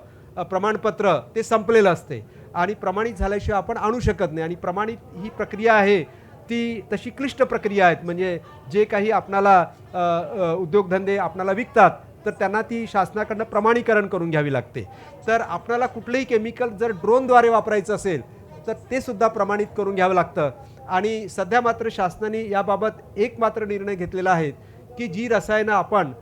प्रमाणपत्र, ते संपलेलं असते आणि प्रमाणित झाल्याशिवाय आपण आणू शकत नाही. आणि प्रमाणित ही प्रक्रिया आहे ती तशी क्लिष्ट प्रक्रिया आहेत. म्हणजे जे काही आपल्याला उद्योगधंदे आपल्याला विकतात तर त्यांना ती शासनाकडनं प्रमाणीकरण करून घ्यावी लागते. तर आपल्याला कुठलंही केमिकल जर ड्रोनद्वारे वापरायचं असेल तर ते सुद्धा प्रमाणित करून घ्यावं लागतं. आणि सध्या मात्र शासनाने याबाबत एक मात्र निर्णय घेतलेला आहे की जी रसायनं आपण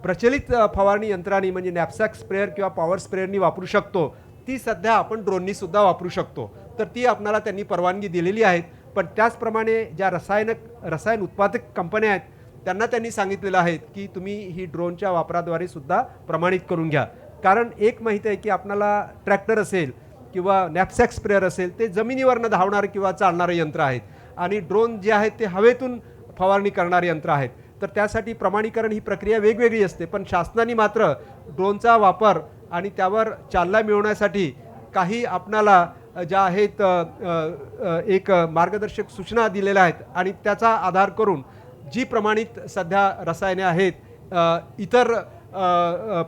प्रचलित फवारणी यंत्रांनी म्हणजे नॅपसॅक स्प्रेअर किंवा पॉवर स्प्रेअरनी वापरू शकतो, ती सध्या आपण ड्रोननी सुद्धा वापरू शकतो. तर ती आपल्याला त्यांनी परवानगी दिलेली आहे. पण त्याचप्रमाणे ज्या रसायन उत्पादक कंपन्या आहेत त्यांना त्यांनी सांगितलेलं आहे की तुम्ही ही ड्रोनच्या वापराद्वारे सुद्धा प्रमाणित करून घ्या. कारण एक माहिती आहे की आपल्याला ट्रॅक्टर असेल किंवा नॅपसॅक स्प्रेअर असेल ते जमिनीवरनं धावणारं किंवा चालणारं यंत्र आहेत आणि ड्रोन जे आहेत ते हवेतून फवारणी करणारे यंत्र आहेत. तर त्यासाठी प्रमाणीकरण ही प्रक्रिया वेगवेगळी असते. पण शासनाने मात्र ड्रोनचा वापर आणि त्यावर चालना मिळवण्यासाठी काही आपणाला ज्या आहेत एक मार्गदर्शक सूचना दिलेल्या आहेत आणि त्याचा आधार करून जी प्रमाणित सध्या रसायने आहेत इतर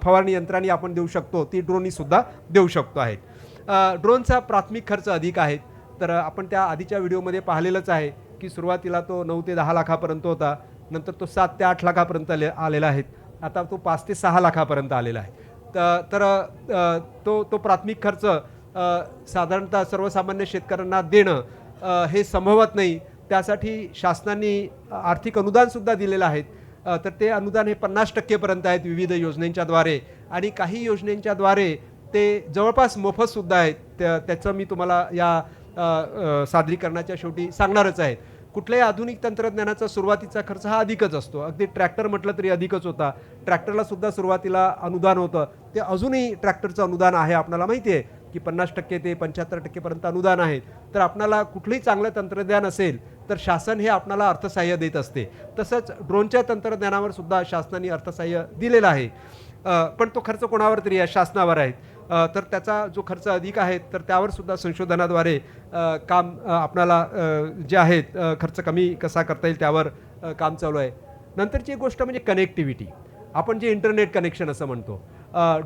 फवारणी यंत्रांनी आपण देऊ शकतो ती ड्रोननी सुद्धा देऊ शकतो आहेत. ड्रोनचा प्राथमिक खर्च अधिक आहे. तर आपण त्या आधीच्या व्हिडिओमध्ये पाहिलेलंच आहे की सुरुवातीला तो 9 ते 10 लाखापर्यंत होता, नंतर तो 7 ते 8 लाखापर्यंत आलेला आहे, आता तो 5 ते 6 लाखापर्यंत आलेला आहे. तर तो प्राथमिक खर्च साधारणतः सर्वसामान्य शेतकऱ्यांना देणं हे संभवत नाही. त्यासाठी शासनाने आर्थिक अनुदानसुद्धा दिलेलं आहे. तर ते अनुदान हे 50% पर्यंत आहेत विविध योजनेच्याद्वारे आणि काही योजनेच्याद्वारे ते जवळपास मोफतसुद्धा आहेत. त्याचं मी तुम्हाला या सादरीकरणाच्या शेवटी सांगणारच आहे. कुठल्याही आधुनिक तंत्रज्ञानाचा सुरुवातीचा खर्च हा अधिकच असतो. अगदी ट्रॅक्टर म्हटलं तरी अधिकच होता. ट्रॅक्टरला सुद्धा सुरुवातीला अनुदान होतं, ते अजूनही ट्रॅक्टरचं अनुदान आहे. आपल्याला माहिती आहे की 50% ते 75% पर्यंत अनुदान आहे. तर आपल्याला कुठलंही चांगलं तंत्रज्ञान असेल तर शासन हे आपल्याला अर्थसहाय्य देत असते. तसंच ड्रोनच्या तंत्रज्ञानावर सुद्धा शासनाने अर्थसहाय्य दिलेलं आहे. पण तो खर्च कोणावर तरी आहे, शासनावर आहे. तर त्याचा जो खर्च अधिक आहे तर त्यावर सुद्धा संशोधनाद्वारे काम आपणाला जे आहेत खर्च कमी कसा करता येईल त्यावर काम चालू आहे. नंतरची एक गोष्ट म्हणजे कनेक्टिव्हिटी. आपण जे इंटरनेट कनेक्शन असं म्हणतो.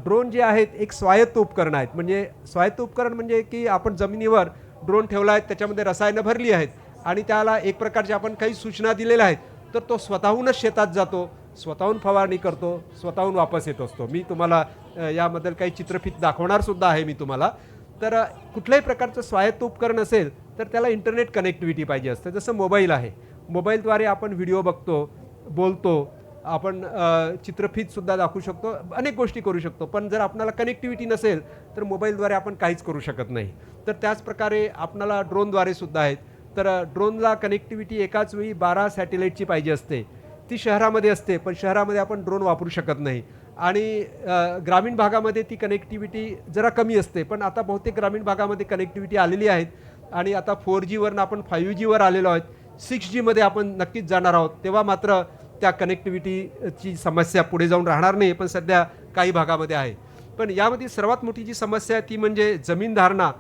ड्रोन जे आहेत एक स्वायत्त उपकरण आहेत. म्हणजे स्वायत्त उपकरण म्हणजे की आपण जमिनीवर ड्रोन ठेवला आहे, त्याच्यामध्ये रसायनं भरली आहेत आणि त्याला एक प्रकारचे आपण काही सूचना दिलेल्या आहेत, तर तो स्वतःहूनच शेतात जातो, स्वतःहून फवारणी करतो, स्वतःहून वापस येत असतो. मी तुम्हाला याबद्दल काही चित्रफित दाखवणार सुद्धा आहे मी तुम्हाला. तर कुठल्याही प्रकारचं स्वायत्त उपकरण असेल तर त्याला इंटरनेट कनेक्टिव्हिटी पाहिजे असते. जसं मोबाईल आहे, मोबाईलद्वारे आपण व्हिडिओ बघतो, बोलतो, आपण चित्रफितसुद्धा दाखवू शकतो, अनेक गोष्टी करू शकतो. पण जर आपल्याला कनेक्टिव्हिटी नसेल तर मोबाईलद्वारे आपण काहीच करू शकत नाही. तर त्याच प्रकारे आपल्याला ड्रोनद्वारे सुद्धा आहेत. तर ड्रोनला कनेक्टिव्हिटी एकाच वेळी 12 सॅटेलाईटची पाहिजे असते. ती शहरामध्ये असते, पण शहरामध्ये आपण ड्रोन वापरू शकत नाही. आणि ग्रामीण भागामध्ये ती कनेक्टिव्हिटी जरा कमी असते. पण आता बहुतेक ग्रामीण भागामध्ये कनेक्टिव्हिटी आलेली आहेत आणि आता 4Gवरून आपण 5Gवर आलेलो आहोत. 6Gमध्ये आपण नक्कीच जाणार आहोत. तेव्हा मात्र त्या कनेक्टिव्हिटीची समस्या पुढे जाऊन राहणार नाही, पण सध्या काही भागामध्ये आहे. पण यामध्ये सर्वात मोठी जी समस्या आहे ती म्हणजे जमीन धारणा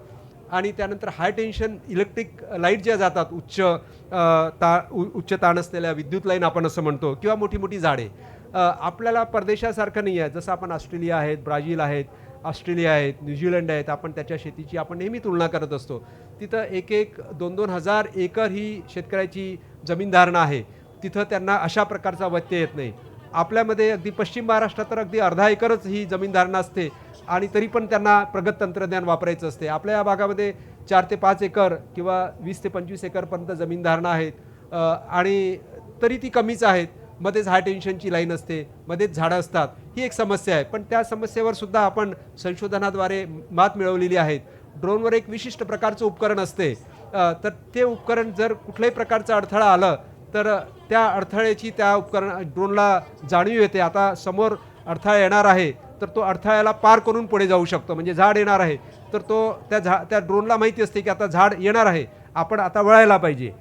आणि त्यानंतर हाय टेन्शन इलेक्ट्रिक लाईट ज्या जातात, उच्च ताण असलेल्या विद्युत लाईन आपण असं म्हणतो, किंवा मोठी मोठी झाडे. आपल्याला परदेशासारखं नाही आहे. जसं आपण ऑस्ट्रेलिया आहेत, ब्राझील आहेत, ऑस्ट्रेलिया आहेत, न्यूझीलंड आहेत, आपण त्याच्या शेतीची आपण नेहमी तुलना करत असतो. तिथं 1-1, 2-2 हजार एकर ही शेतकऱ्याची जमीन धारणा आहे. तिथं त्यांना अशा प्रकारचा व्यत्यय येत नाही. आपल्यामध्ये अगदी पश्चिम महाराष्ट्रात तर अगदी अर्धा एकरच ही जमीन धारणा असते आणि तरी पण त्यांना प्रगत तंत्रज्ञान वापरायचं असते. आपल्या या भागामध्ये 4 ते 5 एकर किंवा 20 ते 25 एकरपर्यंत जमीन धारणा आहेत आणि तरी ती कमीच आहेत. मध्येच हाय टेन्शनची लाईन असते, मध्येच झाडं असतात. ही एक समस्या आहे. पण त्या समस्येवर सुद्धा आपण संशोधनाद्वारे मात मिळवलेली आहेत. ड्रोनवर एक विशिष्ट प्रकारचं उपकरण असते. तर ते उपकरण जर कुठल्याही प्रकारचा अडथळा आला तर त्या अडथळ्याची त्या ड्रोनला जाणीव येते. आता समोर अडथळा येणार आहे तर तो अडथळ्याला पार करून पुढे जाऊ शकतो. म्हणजे झाड येणार आहे तर तो त्या ड्रोनला माहिती असते की आता झाड येणार आहे, आपण आता वळायला पाहिजे.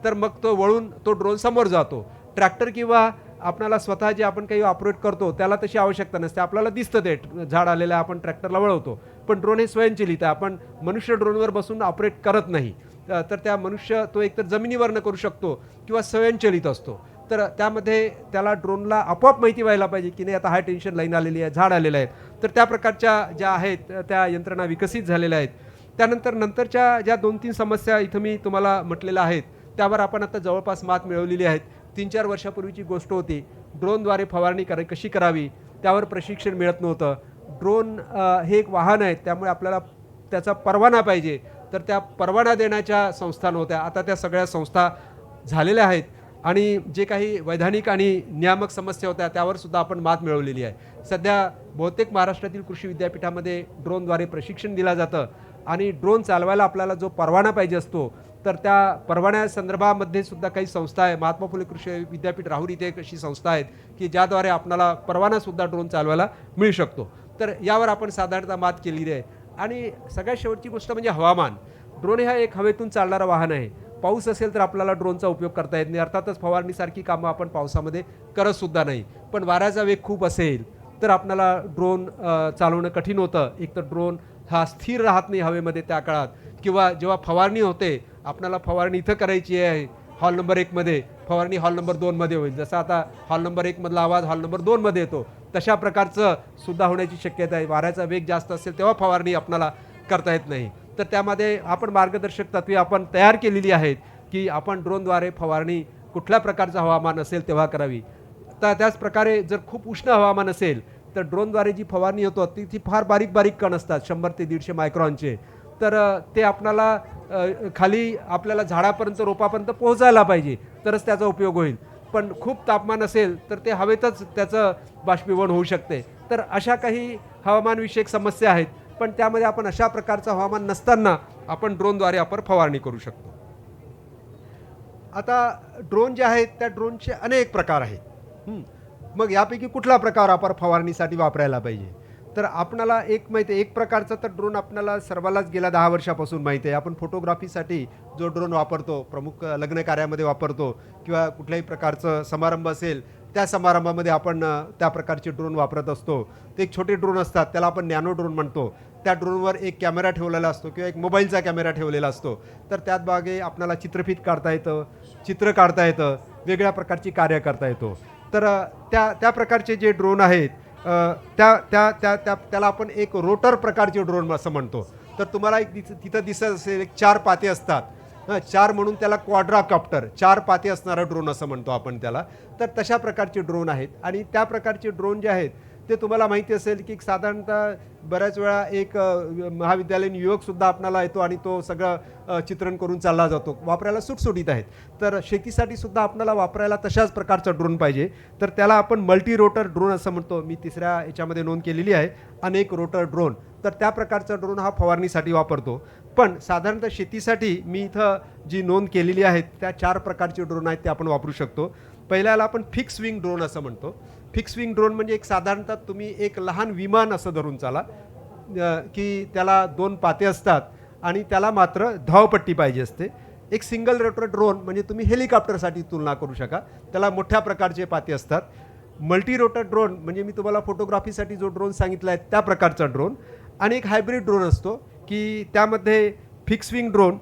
तर मग तो वळून तो ड्रोन समोर जातो. ट्रॅक्टर किंवा आपल्याला स्वतः जे आपण काही ऑपरेट करतो त्याला तशी आवश्यकता नसते. आपल्याला दिसतं ते झाड आलेलं आहे, आपण ट्रॅक्टरला वळवतो. पण ड्रोन हे स्वयंचलित आहे. आपण मनुष्य ड्रोनवर बसून ऑपरेट करत नाही. तर त्या मनुष्य तो एकतर जमिनीवरनं करू शकतो किंवा स्वयंचलित असतो. तर त्यामध्ये त्याला ड्रोनला आपोआप माहिती व्हायला पाहिजे की नाही आता हाय टेन्शन लाईन आलेली आहे, झाड आलेलं आहे. तर त्या प्रकारच्या ज्या आहेत त्या यंत्रणा विकसित झालेल्या आहेत. त्यानंतर नंतरच्या ज्या 2-3 समस्या इथं मी तुम्हाला म्हटलेल्या आहेत त्यावर आपण आता जवळपास मात मिळवलेली आहेत. 3-4 वर्षापूर्वीची गोष्ट होती. ड्रोनद्वारे फवारणी कशी करावी त्यावर प्रशिक्षण मिळत नव्हतं. ड्रोन हे एक वाहन आहे, त्यामुळे आपल्याला त्याचा परवाना पाहिजे. तर त्या परवाना देण्याच्या संस्था नव्हत्या. आता त्या सगळ्या संस्था झालेल्या आहेत आणि जे काही वैधानिक आणि नियामक समस्या होत्या त्यावर सुद्धा आपण मात मिळवलेली आहे. सध्या बहुतेक महाराष्ट्रातील कृषी विद्यापीठामध्ये ड्रोनद्वारे प्रशिक्षण दिलं जातं आणि ड्रोन चालवायला आपल्याला जो परवाना पाहिजे असतो तर त्या परवान्यासंदर्भामध्ये सुद्धा काही संस्था आहे. महात्मा फुले कृषी विद्यापीठ राहुरी इथे एक अशी संस्था आहेत की ज्याद्वारे आपणाला परवानासुद्धा ड्रोन चालवायला मिळू शकतो. तर यावर आपण साधारणतः मात केलेली आहे. आणि सगळ्यात शेवटची गोष्ट म्हणजे हवामान. ड्रोन हा एक हवेतून चालणारा वाहन आहे. पाऊस असेल तर आपल्याला ड्रोनचा उपयोग करता येत नाही. अर्थातच फवारणीसारखी कामं आपण पावसामध्ये करतसुद्धा नाही. पण वाऱ्याचा वेग खूप असेल तर आपल्याला ड्रोन चालवणं कठीण होतं. एक तर ड्रोन हा स्थिर राहत नाही हवेमध्ये त्या काळात, किंवा जेव्हा फवारणी होते आपल्याला फवारणी इथं करायची आहे हॉल नंबर 1मध्ये, फवारणी हॉल नंबर 2मध्ये होईल. जसं आता हॉल नंबर 1मधला आवाज हॉल नंबर 2मध्ये येतो, तशा प्रकारचं सुद्धा होण्याची शक्यता आहे. वाऱ्याचा वेग जास्त असेल तेव्हा फवारणी आपल्याला करता येत नाही. तर त्यामध्ये आपण मार्गदर्शक तत्त्वे आपण तयार केलेली आहेत की आपण ड्रोनद्वारे फवारणी कुठल्या प्रकारचं हवामान असेल तेव्हा करावी. तर त्याच प्रकारे जर खूप उष्ण हवामान असेल तर ड्रोनद्वारे जी फवारणी होतो ती फार बारीक बारीक कण असतात 100 ते 150 मायक्रॉनचे. तर ते आपल्याला खाली आपल्याला झाडापर्यंत रोपापर्यंत पोहोचायला पाहिजे तरच त्याचा उपयोग होईल. पण खूप तापमान असेल तर ते हवेतच त्याचं बाष्पीभवन होऊ शकते. तर अशा काही हवामानविषयक समस्या आहेत, पण त्यामध्ये आपण अशा प्रकारचं हवामान नसताना आपण ड्रोनद्वारे आपण फवारणी करू शकतो. आता ड्रोन जे आहेत त्या ड्रोनचे अनेक प्रकार आहेत. मग यापैकी कुठला प्रकार आपण फवारणीसाठी वापरायला पाहिजे? तर आपणाला एक माहिती आहे, एक प्रकारचा तर ड्रोन आपल्याला सर्वांनाच गेल्या 10 वर्षापासून माहिती आहे. आपण फोटोग्राफीसाठी जो ड्रोन वापरतो, प्रमुख लग्न कार्यामध्ये वापरतो किंवा कुठल्याही प्रकारचं समारंभ असेल त्या समारंभामध्ये आपण त्या प्रकारचे ड्रोन वापरत असतो. ते एक छोटे ड्रोन असतात, त्याला आपण नॅनो ड्रोन म्हणतो. त्या ड्रोनवर एक कॅमेरा ठेवलेला असतो किंवा एक मोबाईलचा कॅमेरा ठेवलेला असतो. तर त्यात बागे आपल्याला चित्रफित काढता येतं, चित्र काढता येतं, वेगळ्या प्रकारची कार्य करता येतो. तर त्या प्रकारचे जे ड्रोन आहेत त्याला आपण एक रोटर प्रकारचे ड्रोन असं म्हणतो. तर तुम्हाला एक तिथं दिसत असेल एक 4 पाते असतात. 4 म्हणून त्याला क्वाड्राकॉप्टर, 4 पाते असणारा ड्रोन असं म्हणतो आपण त्याला. तर तशा प्रकारचे ड्रोन आहेत. आणि त्या प्रकारचे ड्रोन जे आहेत ते तुम्हाला माहिती असेल की साधारणतः बऱ्याच वेळा एक महाविद्यालयीन युवकसुद्धा आपणाला येतो आणि तो सगळं चित्रण करून चालला जातो. वापरायला सुटसुटीत आहेत. तर शेतीसाठी सुद्धा आपल्याला वापरायला तशाच प्रकारचा ड्रोन पाहिजे. तर त्याला आपण मल्टी रोटर ड्रोन असं म्हणतो. मी तिसऱ्या याच्यामध्ये नोंद केलेली आहे, अनेक रोटर ड्रोन. तर त्या प्रकारचा ड्रोन हा फवारणीसाठी वापरतो. पण साधारणतः शेतीसाठी मी इथं जी नोंद केलेली आहे त्या 4 प्रकारचे ड्रोन आहेत ते आपण वापरू शकतो. पहिल्याला आपण फिक्स विंग ड्रोन असं म्हणतो. फिक्स विंग ड्रोन म्हणजे एक साधारणतः तुम्ही एक लहान विमान असं धरून चाला की त्याला 2 पाते असतात आणि त्याला मात्र धावपट्टी पाहिजे असते. एक सिंगल रोटर ड्रोन म्हणजे तुम्ही हेलिकॉप्टरसाठी तुलना करू शका, त्याला मोठ्या प्रकारचे पाते असतात. मल्टी रोटर ड्रोन म्हणजे मी तुम्हाला फोटोग्राफीसाठी जो ड्रोन सांगितला आहे त्या प्रकारचा ड्रोन. आणि एक हायब्रिड ड्रोन असतो की त्यामध्ये फिक्स विंग ड्रोन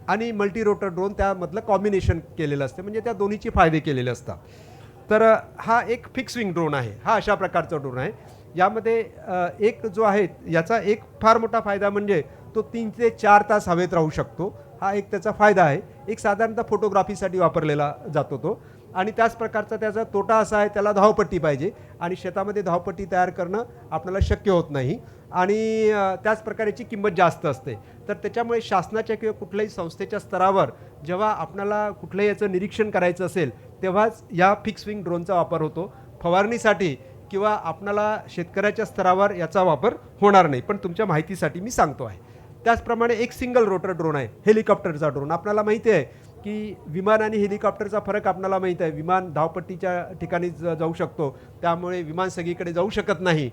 आणि मल्टी रोटर ड्रोन त्यामधलं कॉम्बिनेशन केलेलं असते, म्हणजे त्या दोन्हीचे फायदे केलेले असतात. तर हा एक फिक्स विंग ड्रोन आहे, हा अशा प्रकारचा ड्रोन आहे. यामध्ये एक जो आहे याचा एक फार मोठा फायदा म्हणजे तो 3 ते 4 तास हवेत राहू शकतो. हा एक त्याचा फायदा आहे. एक साधारणतः फोटोग्राफीसाठी वापरलेला जातो तो. आणि त्याच प्रकारचा त्याचा तोटा असा आहे, त्याला धावपट्टी पाहिजे आणि शेतामध्ये धावपट्टी तयार करणं आपल्याला शक्य होत नाही. आणि त्याच प्रकारची किंमत जास्त असते. तर त्याच्यामुळे शासनाच्या किंवा कुठल्याही संस्थेच्या स्तरावर जेव्हा आपल्याला कुठल्याही याचं निरीक्षण करायचं असेल तेव्हाच या फिक्स विंग ड्रोनचा वापर होतो. फवारणीसाठी किंवा आपल्याला शेतकऱ्याच्या स्तरावर याचा वापर होणार नाही. पण तुमच्या माहितीसाठी मी सांगतो आहे. त्याचप्रमाणे एक सिंगल रोटर ड्रोन आहे, हेलिकॉप्टरचा ड्रोन. आपल्याला माहिती आहे की विमान आणि हेलिकॉप्टरचा फरक आपल्याला माहीत आहे. विमान धावपट्टीच्या ठिकाणी जाऊ शकतो, त्यामुळे विमान सगळीकडे जाऊ शकत नाही.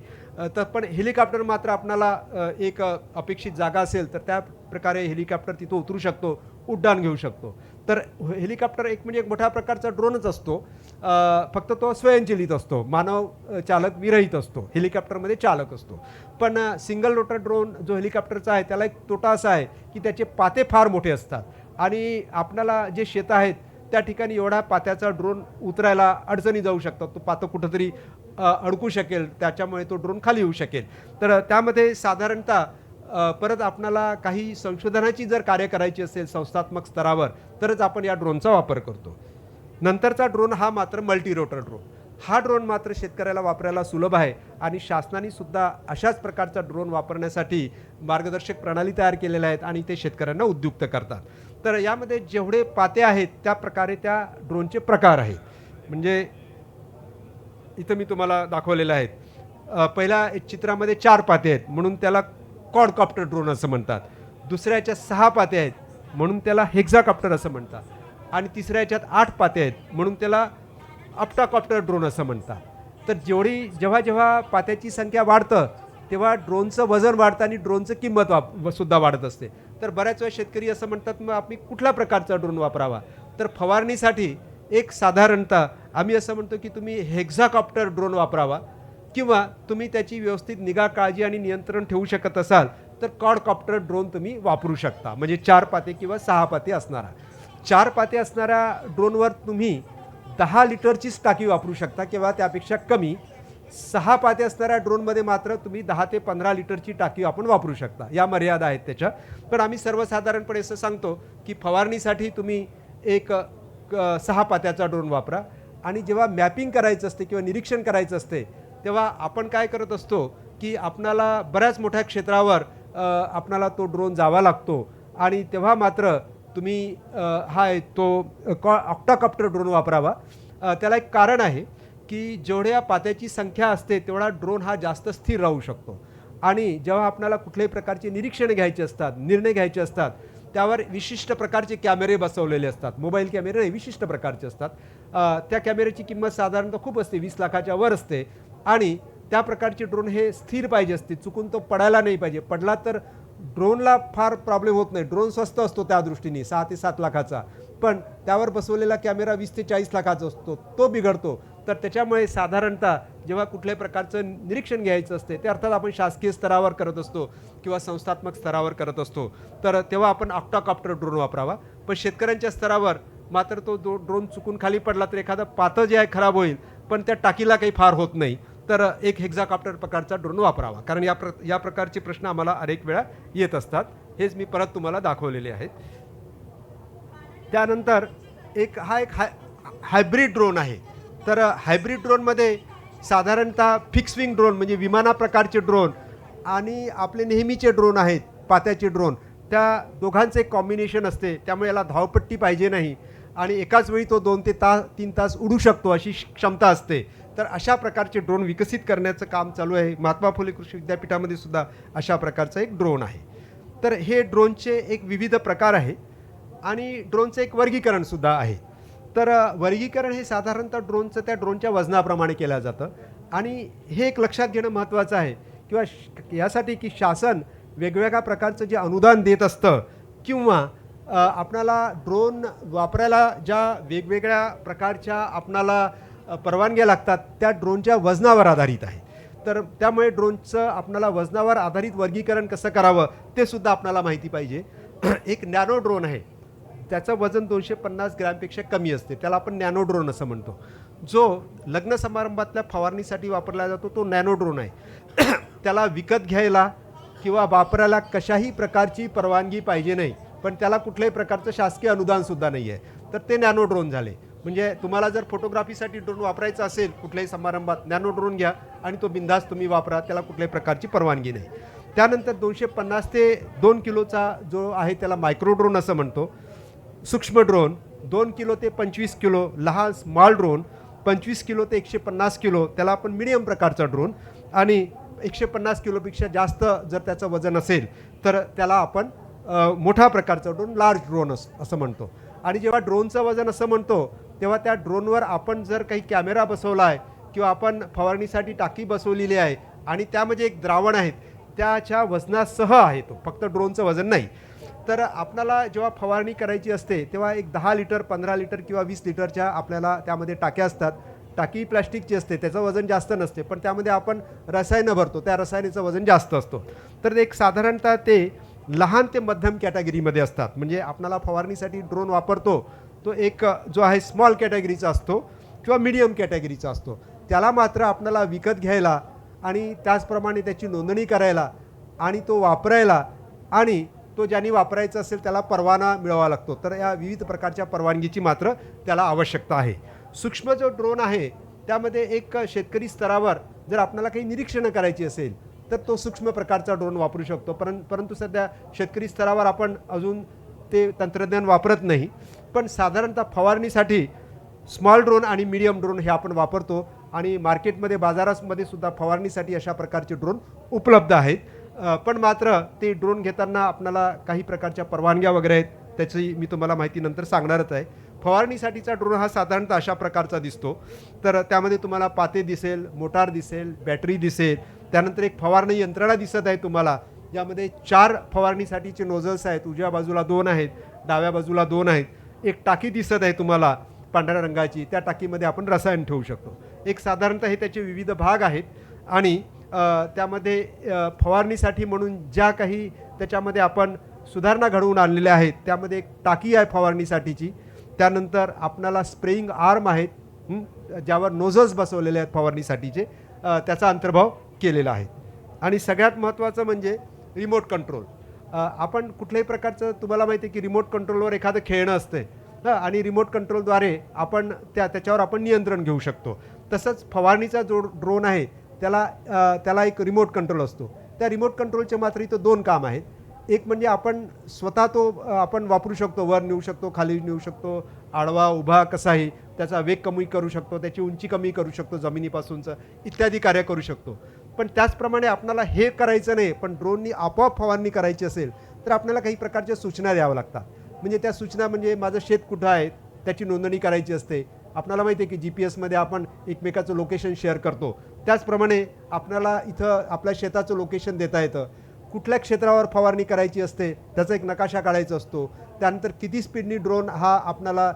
तर पण हेलिकॉप्टर मात्र आपल्याला एक अपेक्षित जागा असेल तर त्या प्रकारे हेलिकॉप्टर तिथं उतरू शकतो, उड्डाण घेऊ शकतो. तर हेलिकॉप्टर एक म्हणजे एक मोठ्या प्रकारचा ड्रोनच असतो, फक्त तो स्वयंचलित असतो, मानव चालक विरहित असतो. हेलिकॉप्टरमध्ये चालक असतो. पण सिंगल रोटर ड्रोन जो हेलिकॉप्टरचा आहे त्याला एक तोटा असा आहे की त्याचे पाते फार मोठे असतात आणि आपल्याला जे शेत आहेत त्या ठिकाणी एवढा पात्याचा ड्रोन उतरायला अडचणी जाऊ शकतात. तो पातं कुठंतरी अडकू शकेल, त्याच्यामुळे तो ड्रोन खाली येऊ शकेल. तर त्यामध्ये साधारणतः परत आपल्याला काही संशोधनाची जर कार्य करायची असेल संस्थात्मक स्तरावर तरच आपण या ड्रोनचा वापर करतो. नंतरचा ड्रोन हा मात्र मल्टी रोटर ड्रोन. हा ड्रोन मात्र शेतकऱ्याला वापरायला सुलभ आहे आणि शासनाने सुद्धा अशाच प्रकारचा ड्रोन वापरण्यासाठी मार्गदर्शक प्रणाली तयार केलेल्या आहेत आणि ते शेतकऱ्यांना उद्युक्त करतात. तर यामध्ये जेवढे पाते आहेत त्या प्रकारे त्या ड्रोनचे प्रकार आहेत. म्हणजे इथं मी तुम्हाला दाखवलेलं आहेत. पहिल्या चित्रामध्ये 4 पाते आहेत म्हणून त्याला क्वाडकॉप्टर ड्रोन असं म्हणतात. दुसऱ्याच्या 6 पाते आहेत म्हणून त्याला हेक्झाकॉप्टर असं म्हणतात. आणि तिसऱ्या याच्यात 8 पाते आहेत म्हणून त्याला ऑप्टाकॉप्टर ड्रोन असं म्हणतात. तर जेव्हा जेव्हा पात्याची संख्या वाढतं तेव्हा ड्रोनचं वजन वाढतं आणि ड्रोनचं किंमत सुद्धा वाढत असते. तर बऱ्याच वेळा शेतकरी असं म्हणतात मग आम्ही कुठल्या प्रकारचा ड्रोन वापरावा. तर फवारणीसाठी एक साधारणतः आम्ही असं म्हणतो की तुम्ही हेक्झाकॉप्टर ड्रोन वापरावा किंवा तुम्ही त्याची व्यवस्थित निगा काळजी आणि नियंत्रण ठेवू शकत असाल तर क्वाडकॉप्टर ड्रोन तुम्ही वापरू शकता. म्हणजे 4 पाते किंवा 6 पाते असणारा. 4 पाते असणाऱ्या ड्रोनवर तुम्ही 10 लिटरचीच टाकी वापरू शकता किंवा त्यापेक्षा कमी. 6 पाते असणाऱ्या ड्रोनमध्ये मात्र तुम्ही 10 ते 15 लिटरची टाकी आपण वापरू शकता. या मर्यादा आहेत त्याच्या. पण आम्ही सर्वसाधारणपणे असं सांगतो की फवारणीसाठी तुम्ही एक 6 पात्याचा ड्रोन वापरा. आणि जेव्हा मॅपिंग करायचं असते किंवा निरीक्षण करायचं असते तेव्हा आपण काय करत असतो की आपणाला बऱ्याच मोठ्या क्षेत्रावर आपणाला तो ड्रोन जावा लागतो आणि तेव्हा मात्र तुम्ही ऑक्टाकॉप्टर ड्रोन वापरावा. त्याला एक कारण आहे की जेवढ्या पात्याची संख्या असते तेवढा ड्रोन हा जास्त स्थिर राहू शकतो. आणि जेव्हा आपल्याला कुठल्याही प्रकारचे निरीक्षण घ्यायचे असतात, निर्णय घ्यायचे असतात त्यावर विशिष्ट प्रकारचे कॅमेरे बसवलेले असतात. मोबाईल कॅमेरे नाही, विशिष्ट प्रकारचे असतात. त्या कॅमेऱ्याची किंमत साधारणतः खूप असते, 20 लाखाच्या वर असते. आणि त्या प्रकारचे ड्रोन हे स्थिर पाहिजे असते, चुकून तो पडायला नाही पाहिजे. पडला तर ड्रोनला फार प्रॉब्लेम होत नाही. ड्रोन स्वस्त असतो त्या दृष्टीने 6 ते 7 लाखाचा. पण त्यावर बसवलेला कॅमेरा 20 ते 40 लाखाचा असतो, तो बिघडतो. तर त्याच्यामुळे साधारणतः जेव्हा कुठल्याही प्रकारचं निरीक्षण घ्यायचं असते ते अर्थात आपण शासकीय स्तरावर करत असतो किंवा संस्थात्मक स्तरावर करत असतो तर तेव्हा आपण ऑक्टाकॉप्टर ड्रोन वापरावा. पण शेतकऱ्यांच्या स्तरावर मात्र तो ड्रोन चुकून खाली पडला तर एखादं पातं जे आहे खराब होईल पण त्या टाकीला काही फार होत नाही. तर एक हेक्झाकॉप्टर प्रकारचा ड्रोन वापरावा. कारण या प्रकारचे प्रश्न आम्हाला अनेक वेळा येत असतात. हेच मी परत तुम्हाला दाखवलेले आहेत. त्यानंतर एक हायब्रिड ड्रोन आहे. तर हायब्रिड ड्रोनमध्ये साधारणतः फिक्स विंग ड्रोन म्हणजे विमाना प्रकारचे ड्रोन आणि आपले नेहमीचे ड्रोन आहेत पात्याचे ड्रोन, त्या दोघांचे एक कॉम्बिनेशन असते. त्यामुळे याला धावपट्टी पाहिजे नाही आणि एकाच वेळी तो 2 ते 3 तास उडू शकतो अशी क्षमता असते. तर अशा प्रकारचे ड्रोन विकसित करण्याचं काम चालू आहे. महात्मा फुले कृषी विद्यापीठामध्ये सुद्धा अशा प्रकारचा एक ड्रोन आहे. तर हे ड्रोनचे एक विविध प्रकार आहे आणि ड्रोनचं एक वर्गीकरणसुद्धा आहे. तर वर्गीकरण हे साधारणतः त्या ड्रोनच्या वजनाप्रमाणे केलं जातं. आणि हे एक लक्षात घेणं महत्त्वाचं आहे किंवा यासाठी की शासन वेगवेगळ्या प्रकारचं जे अनुदान देत असतं किंवा आपणाला ड्रोन वापरायला ज्या वेगवेगळ्या प्रकारच्या आपणाला परवानग्या लागतात त्या ड्रोनच्या वजनावर आधारित आहे. तर त्यामुळे ड्रोनचं आपणाला वजनावर आधारित वर्गीकरण कसं करावं ते सुद्धा आपणाला माहिती पाहिजे. एक नॅनो ड्रोन आहे, त्याचं वजन 250 ग्रॅमपेक्षा कमी असते, त्याला आपण नॅनो ड्रोन असं म्हणतो. जो लग्न समारंभातल्या फवारणीसाठी वापरला जातो तो नॅनो ड्रोन आहे. त्याला विकत घ्यायला किंवा वापरायला कशाही प्रकारची परवानगी पाहिजे नाही, पण त्याला कुठल्याही प्रकारचं शासकीय अनुदानसुद्धा नाही आहे. तर ते नॅनो ड्रोन झाले. म्हणजे तुम्हाला जर फोटोग्राफीसाठी ड्रोन वापरायचा असेल कुठल्याही समारंभात नॅनो ड्रोन घ्या आणि तो बिंदास तुम्ही वापरा, त्याला कुठल्याही प्रकारची परवानगी नाही. त्यानंतर 250 ते 2 किलोचा जो आहे त्याला मायक्रो ड्रोन असं म्हणतो. सूक्ष्म ड्रोन 2 किलो ते 25 किलो, लहान स्मॉल ड्रोन 25 किलो ते 150 किलो, त्याला आपण मिडियम प्रकारचा ड्रोन. आणि 150 किलोपेक्षा जास्त जर त्याचं वजन असेल तर त्याला आपण मोठा प्रकारचा ड्रोन लार्ज ड्रोन असं म्हणतो. आणि जेव्हा ड्रोनचं वजन असं म्हणतो तेव्हा त्या ड्रोनवर आपण जर काही कॅमेरा बसवला आहे किंवा आपण फवारणीसाठी टाकी बसवलेली आहे आणि त्यामध्ये एक द्रावण आहे त्याच्या वजनासह आहे तो, फक्त ड्रोनचं वजन नाही. तर आपल्याला जेव्हा फवारणी करायची असते तेव्हा एक 10 लिटर 15 लिटर किंवा 20 लिटरच्या आपल्याला त्यामध्ये टाक्या असतात. टाकी प्लॅस्टिकची असते, त्याचं वजन जास्त नसते, पण त्यामध्ये आपण रसायनं भरतो, त्या रसायनाचं वजन जास्त असतो. तर एक साधारणतः ते लहान ते मध्यम कॅटेगरीमध्ये असतात. म्हणजे आपल्याला फवारणीसाठी ड्रोन वापरतो तो एक जो आहे स्मॉल कॅटेगरीचा असतो किंवा मीडियम कॅटेगरीचा असतो. त्याला मात्र आपल्याला विकत घ्यायला आणि त्याचप्रमाणे त्याची नोंदणी करायला आणि तो वापरायला आणि तो ज्यांनी वापरायचा असेल त्याला परवाना मिळवावा लागतो. तर या विविध प्रकारच्या परवानगीची मात्र त्याला आवश्यकता आहे. सूक्ष्म जो ड्रोन आहे त्यामध्ये एक शेतकरी स्तरावर जर आपल्याला काही निरीक्षणं करायची असेल तर तो सूक्ष्म प्रकारचा ड्रोन वापरू शकतो. परंतु सध्या शेतकरी स्तरावर आपण अजून ते तंत्रज्ञान वापरत नाही. पण साधारणतः फवारणीसाठी स्मॉल ड्रोन आणि मीडियम ड्रोन हे आपण वापरतो आणि मार्केटमध्ये बाजारामध्ये सुद्धा फवारणीसाठी अशा प्रकारचे ड्रोन उपलब्ध आहेत. पण मात्र ते ड्रोन घेताना आपल्याला काही प्रकारच्या परवानग्या वगैरे आहेत, त्याची मी तुम्हाला माहिती नंतर सांगणारच आहे. फवारणीसाठीचा ड्रोन हा साधारणतः अशा प्रकारचा दिसतो. तर त्यामध्ये तुम्हाला पाते दिसेल, मोटार दिसेल, बॅटरी दिसेल, त्यानंतर एक फवारणी यंत्रणा दिसत आहे तुम्हाला. यामध्ये 4 फवारणीसाठीचे नोझल्स आहेत. उजव्या बाजूला 2 आहेत, डाव्या बाजूला 2 आहेत. एक टाकी दिसत आहे तुम्हाला पांढऱ्या रंगाची, त्या टाकीमध्ये आपण रसायन ठेवू शकतो. एक साधारणतः हे त्याचे विविध भाग आहेत आणि त्यामध्ये फवारणीसाठी म्हणून ज्या काही त्याच्यामध्ये आपण सुधारणा घडवून आणलेल्या आहेत, त्यामध्ये एक टाकी आहे फवारणीसाठीची. त्यानंतर आपणाला स्प्रेइंग आर्म आहेत, ज्यावर नोझल्स बसवलेले आहेत फवारणीसाठीचे, त्याचा अंतर्भाव केलेला आहे. आणि सगळ्यात महत्त्वाचं म्हणजे रिमोट कंट्रोल. आपण कुठल्याही प्रकारचं, तुम्हाला माहिती आहे की रिमोट कंट्रोलवर एखादं खेळणं असते आणि रिमोट कंट्रोलद्वारे आपण त्याच्यावर आपण नियंत्रण घेऊ शकतो. तसंच फवारणीचा जो ड्रोन आहे त्याला एक रिमोट कंट्रोल असतो. त्या रिमोट कंट्रोलचे मात्र इथं 2 काम आहेत. एक म्हणजे आपण स्वतः तो आपण वापरू शकतो, वर नेऊ शकतो, खाली नेऊ शकतो, आडवा उभा कसाही, त्याचा वेग कमी करू शकतो, त्याची उंची कमी करू शकतो जमिनीपासूनचं, इत्यादी कार्य करू शकतो. पण त्याचप्रमाणे आपल्याला हे करायचं नाही, पण ड्रोननी आपोआप फवारणी करायची असेल तर आपल्याला काही प्रकारच्या सूचना द्याव्या लागतात. म्हणजे त्या सूचना म्हणजे माझं शेत कुठं आहे त्याची नोंदणी करायची असते. आपल्याला माहिती आहे की GPS मध्ये आपण एकमेकाचं लोकेशन शेअर करतो. त्याचप्रमाणे आपल्याला इथं आपल्या शेताचं लोकेशन देता येतं. कुठल्या क्षेत्रावर फवारणी करायची असते त्याचा एक नकाशा काढायचा असतो. त्यानंतर किती स्पीडनी ड्रोन हा आपल्याला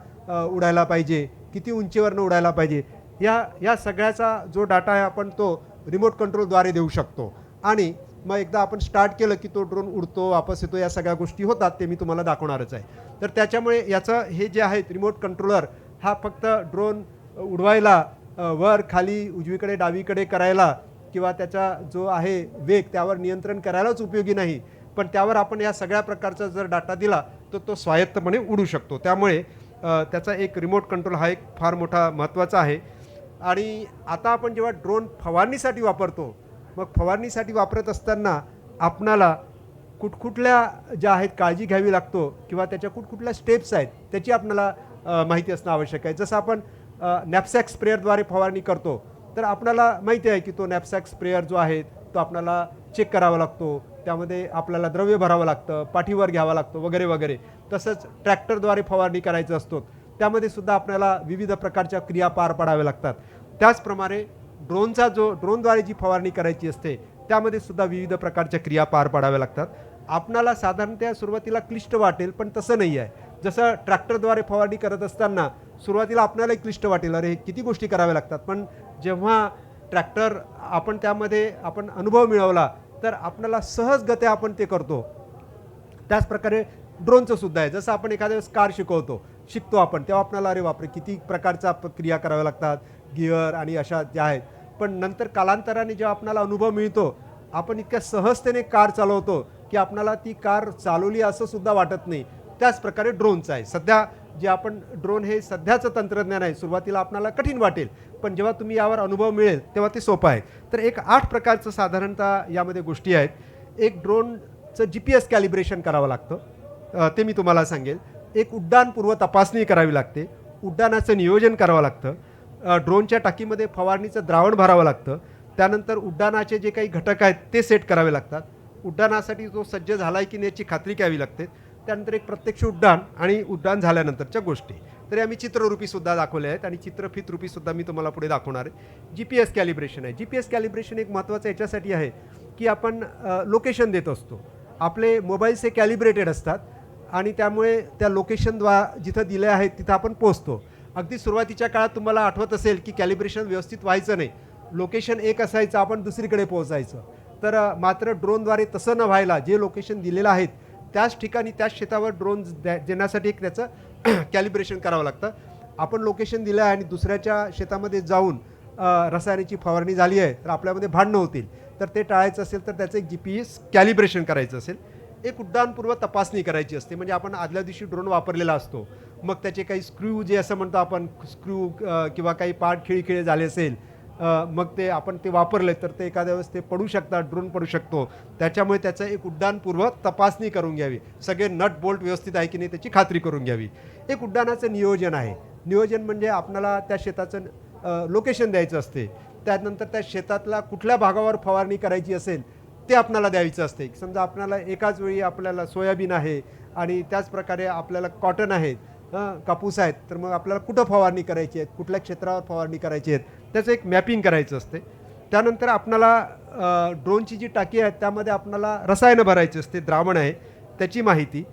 उडायला पाहिजे, किती उंचीवरनं उडायला पाहिजे, या सगळ्याचा जो डाटा आहे आपण तो रिमोट कंट्रोलद्वारे देऊ शकतो. आणि मग एकदा आपण स्टार्ट केलं की तो ड्रोन उडतो, वापस येतो, या सगळ्या गोष्टी होतात. ते मी तुम्हाला दाखवणारच आहे. तर त्याच्यामुळे याचं हे जे आहेत रिमोट कंट्रोलर, हा फक्त ड्रोन उडवायला, वर खाली उजवीकडे डावीकडे करायला किंवा त्याचा जो आहे वेग त्यावर नियंत्रण करायलाच उपयोगी नाही, पण त्यावर आपण या सगळ्या प्रकारचा जर डाटा दिला तर तो स्वायत्तपणे उडू शकतो. त्यामुळे त्याचा एक रिमोट कंट्रोल हा एक फार मोठा महत्त्वाचा आहे. आणि आता आपण जेव्हा ड्रोन फवारणीसाठी वापरतो, मग फवारणीसाठी वापरत असताना आपणाला कुठकुठल्या ज्या आहेत काळजी घ्यावी लागतो किंवा त्याच्या कुठकुठल्या स्टेप्स आहेत त्याची आपल्याला माहिती असणं आवश्यक आहे. जसं आपण नॅपसॅक स्प्रेअरद्वारे फवारणी करतो तर आपल्याला माहिती आहे की तो नॅपसॅक स्प्रेअर जो आहे तो आपल्याला चेक करावा लागतो, त्यामध्ये आपल्याला द्रव्य भरावं लागतं, पाठीवर घ्यावं लागतं वगैरे वगैरे. तसंच ट्रॅक्टरद्वारे फवारणी करायचं असतो, त्यामध्ये सुद्धा आपल्याला विविध प्रकारच्या क्रिया पार पाडाव्या लागतात. त्याचप्रमाणे ड्रोनद्वारे जी फवारणी करायची असते त्यामध्ये सुद्धा विविध प्रकारच्या क्रिया पार पाडाव्या लागतात. आपणाला साधारणतः सुरुवातीला क्लिष्ट वाटेल, पण तसं नाही आहे. जसं ट्रॅक्टरद्वारे फवारणी करत असताना सुरुवातीला आपल्यालाही क्लिष्ट वाटेल, अरे किती गोष्टी कराव्या लागतात, पण जेव्हा ट्रॅक्टर आपण त्यामध्ये आपण अनुभव मिळवला तर आपल्याला सहजगत्या आपण ते करतो. त्याचप्रकारे ड्रोनचं सुद्धा आहे. जसं आपण एखाद्या वेळेस कार शिकतो आपण, तेव्हा आपल्याला अरे बापरे किती प्रकारच्या क्रिया कराव्या लागतात, गिअर आणि अशा ज्या आहेत. पण नंतर कालांतराने जेव्हा आपल्याला अनुभव मिळतो, आपण इतक्या सहजतेने कार चालवतो की आपल्याला ती कार चालवली असं सुद्धा वाटत नाही. त्याच प्रकारे ड्रोनचं आहे. सध्या जे आपण ड्रोन हे सध्याचं तंत्रज्ञान आहे, सुरुवातीला आपल्याला कठीण वाटेल, पण जेव्हा तुम्ही यावर अनुभव मिळेल तेव्हा ते सोपं आहे. तर एक 8 प्रकारचं साधारणतः यामध्ये गोष्टी आहेत. एक ड्रोनचं GPS कॅलिब्रेशन करावं लागतं, ते मी तुम्हाला सांगेल. एक उड्डाणपूर्व तपासणी करावी लागते, उड्डाणाचं नियोजन करावं लागतं, ड्रोनच्या टाकीमध्ये फवारणीचं द्रावण भरावं लागतं, त्यानंतर उड्डाणाचे जे काही घटक आहेत ते सेट करावे लागतात, उड्डाणासाठी तो सज्ज झाला आहे की नाही याची खात्री घ्यावी लागते, त्यानंतर एक प्रत्यक्ष उड्डाण आणि उड्डाण झाल्यानंतरच्या गोष्टी. तर आम्ही चित्ररूपीसुद्धा दाखवले आहेत आणि चित्रफितरूपीसुद्धा मी तुम्हाला पुढे दाखवणार आहे. GPS कॅलिब्रेशन आहे. GPS कॅलिब्रेशन एक महत्त्वाचं याच्यासाठी आहे की आपण लोकेशन देत असतो. आपले मोबाईल्स हे कॅलिब्रेटेड असतात आणि त्यामुळे त्या लोकेशनद्वारा जिथं दिले आहेत तिथं आपण पोहोचतो. अगदी सुरुवातीच्या काळात तुम्हाला आठवत असेल की कॅलिब्रेशन व्यवस्थित व्हायचं नाही, लोकेशन एक असायचं, आपण दुसरीकडे पोहोचायचं. तर मात्र ड्रोनद्वारे तसं न व्हायला जे लोकेशन दिलेलं आहेत त्याच ठिकाणी त्याच शेतावर ड्रोन देण्यासाठी एक त्याचं कॅलिब्रेशन करावं लागतं. आपण लोकेशन दिलं आहे आणि दुसऱ्याच्या शेतामध्ये जाऊन रसायनाची फवारणी झाली आहे तर आपल्यामध्ये भांडणं होतील, तर ते टाळायचं असेल तर त्याचं एक GPS कॅलिब्रेशन करायचं असेल. एक उड्डाणपूर्व तपासणी करायची असते, म्हणजे आपण आदल्या दिवशी ड्रोन वापरलेला असतो, मग त्याचे काही स्क्रू जे असं म्हणतो आपण स्क्रू किंवा काही पार्ट खिळखिळे झाले असेल, मग ते आपण ते वापरले तर ते एखाद्या वेळेस ते पडू शकतात, ड्रोन पडू शकतो. त्याच्यामुळे त्याचं एक उड्डाणपूर्व तपासणी करून घ्यावी, सगळे नट बोल्ट व्यवस्थित आहे की नाही त्याची खात्री करून घ्यावी. एक उड्डाणाचं नियोजन आहे. नियोजन म्हणजे आपल्याला त्या शेताचं लोकेशन द्यायचं असते, त्यानंतर त्या शेतातला कुठल्या भागावर फवारणी करायची असेल ते आपल्याला द्यायचं असते. समजा आपल्याला एकाच वेळी आपल्याला सोयाबीन आहे आणि त्याचप्रकारे आपल्याला कॉटन आहेत, कापूस आहेत, तर मग आपल्याला कुठं फवारणी करायची आहे, कुठल्या क्षेत्रावर फवारणी करायची आहे, त्याचं एक मॅपिंग करायचं असते. त्यानंतर आपल्याला ड्रोनची जी टाकी आहे त्यामध्ये आपल्याला रसायनं भरायची असते, द्रावण आहे त्याची माहिती.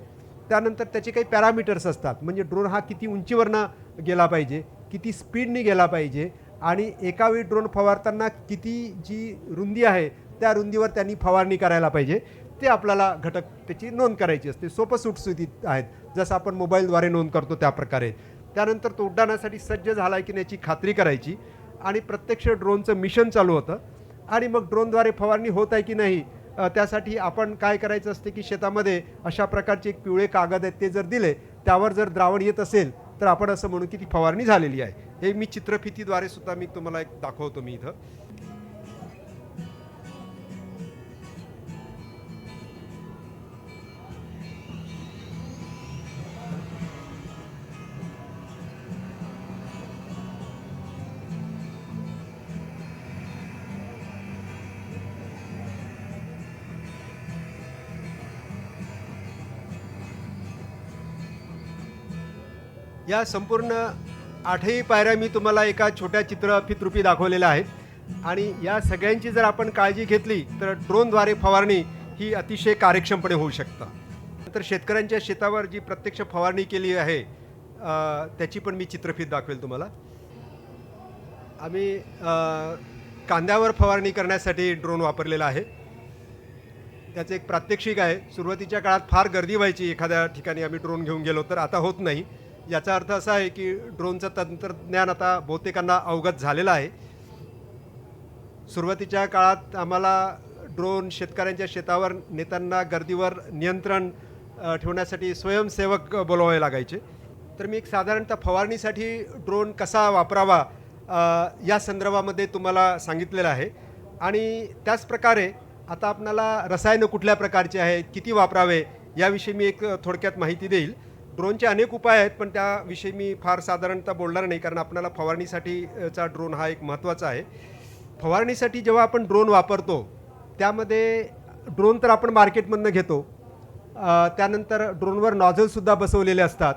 त्यानंतर त्याचे काही पॅरामीटर्स असतात, म्हणजे ड्रोन हा किती उंचीवरनं गेला पाहिजे, किती स्पीडनी गेला पाहिजे आणि एका वेळी ड्रोन फवारताना किती जी रुंदी आहे त्या रुंदीवर त्यांनी फवारणी करायला पाहिजे, ते आपल्याला घटक त्याची नोंद करायची असते. सोपं सुटसुटीत आहेत, जसं आपण मोबाईलद्वारे नोंद करतो त्या प्रकारे. त्यानंतर तो उड्डाणासाठी सज्ज झाला आहे की नाही याची खात्री करायची आणि प्रत्यक्ष ड्रोनचं मिशन चालू होतं आणि मग ड्रोनद्वारे फवारणी होत आहे की नाही त्यासाठी आपण काय करायचं असते की शेतामध्ये अशा प्रकारचे एक पिवळे कागद आहेत, ते जर दिले, त्यावर जर द्रावण येत असेल तर आपण असं म्हणू की ती फवारणी झालेली आहे. हे मी चित्रफितीद्वारे सुद्धा मी तुम्हाला एक दाखवतो मी इथं. या संपूर्ण 8ही पायऱ्या मी तुम्हाला एका छोट्या चित्रफितरूपी दाखवलेल्या आहेत आणि या सगळ्यांची जर आपण काळजी घेतली तर ड्रोनद्वारे फवारणी ही अतिशय कार्यक्षमपणे होऊ शकतं. तर शेतकऱ्यांच्या शेतावर जी प्रत्यक्ष फवारणी केली आहे त्याची पण मी चित्रफित दाखवेल तुम्हाला. आम्ही कांद्यावर फवारणी करण्यासाठी ड्रोन वापरलेला आहे. त्याचं एक प्रात्यक्षिक आहे. सुरुवातीच्या काळात फार गर्दी व्हायची, एखाद्या ठिकाणी आम्ही ड्रोन घेऊन गेलो तर, आता होत नाही. याचा अर्थ असा आहे की ड्रोनचं तंत्रज्ञान आता बहुतेकांना अवगत झालेलं आहे. सुरुवातीच्या काळात आम्हाला ड्रोन शेतकऱ्यांच्या शेतावर नेताना गर्दीवर नियंत्रण ठेवण्यासाठी स्वयंसेवक बोलवावे लागायचे. तर मी एक साधारणतः फवारणीसाठी ड्रोन कसा वापरावा या संदर्भामध्ये तुम्हाला सांगितलेलं आहे. आणि त्याचप्रकारे आता आपल्याला रसायनं कुठल्या प्रकारचे आहेत, किती वापरावे याविषयी मी एक थोडक्यात माहिती देईल. ड्रोनचे अनेक उपाय आहेत, पण त्याविषयी मी फार साधारणतः बोलणार नाही, कारण आपल्याला फवारणीसाठीचा ड्रोन हा एक महत्त्वाचा आहे. फवारणीसाठी जेव्हा आपण ड्रोन वापरतो त्यामध्ये ड्रोन तर आपण मार्केटमधनं घेतो, त्यानंतर ड्रोनवर नॉझलसुद्धा बसवलेले असतात.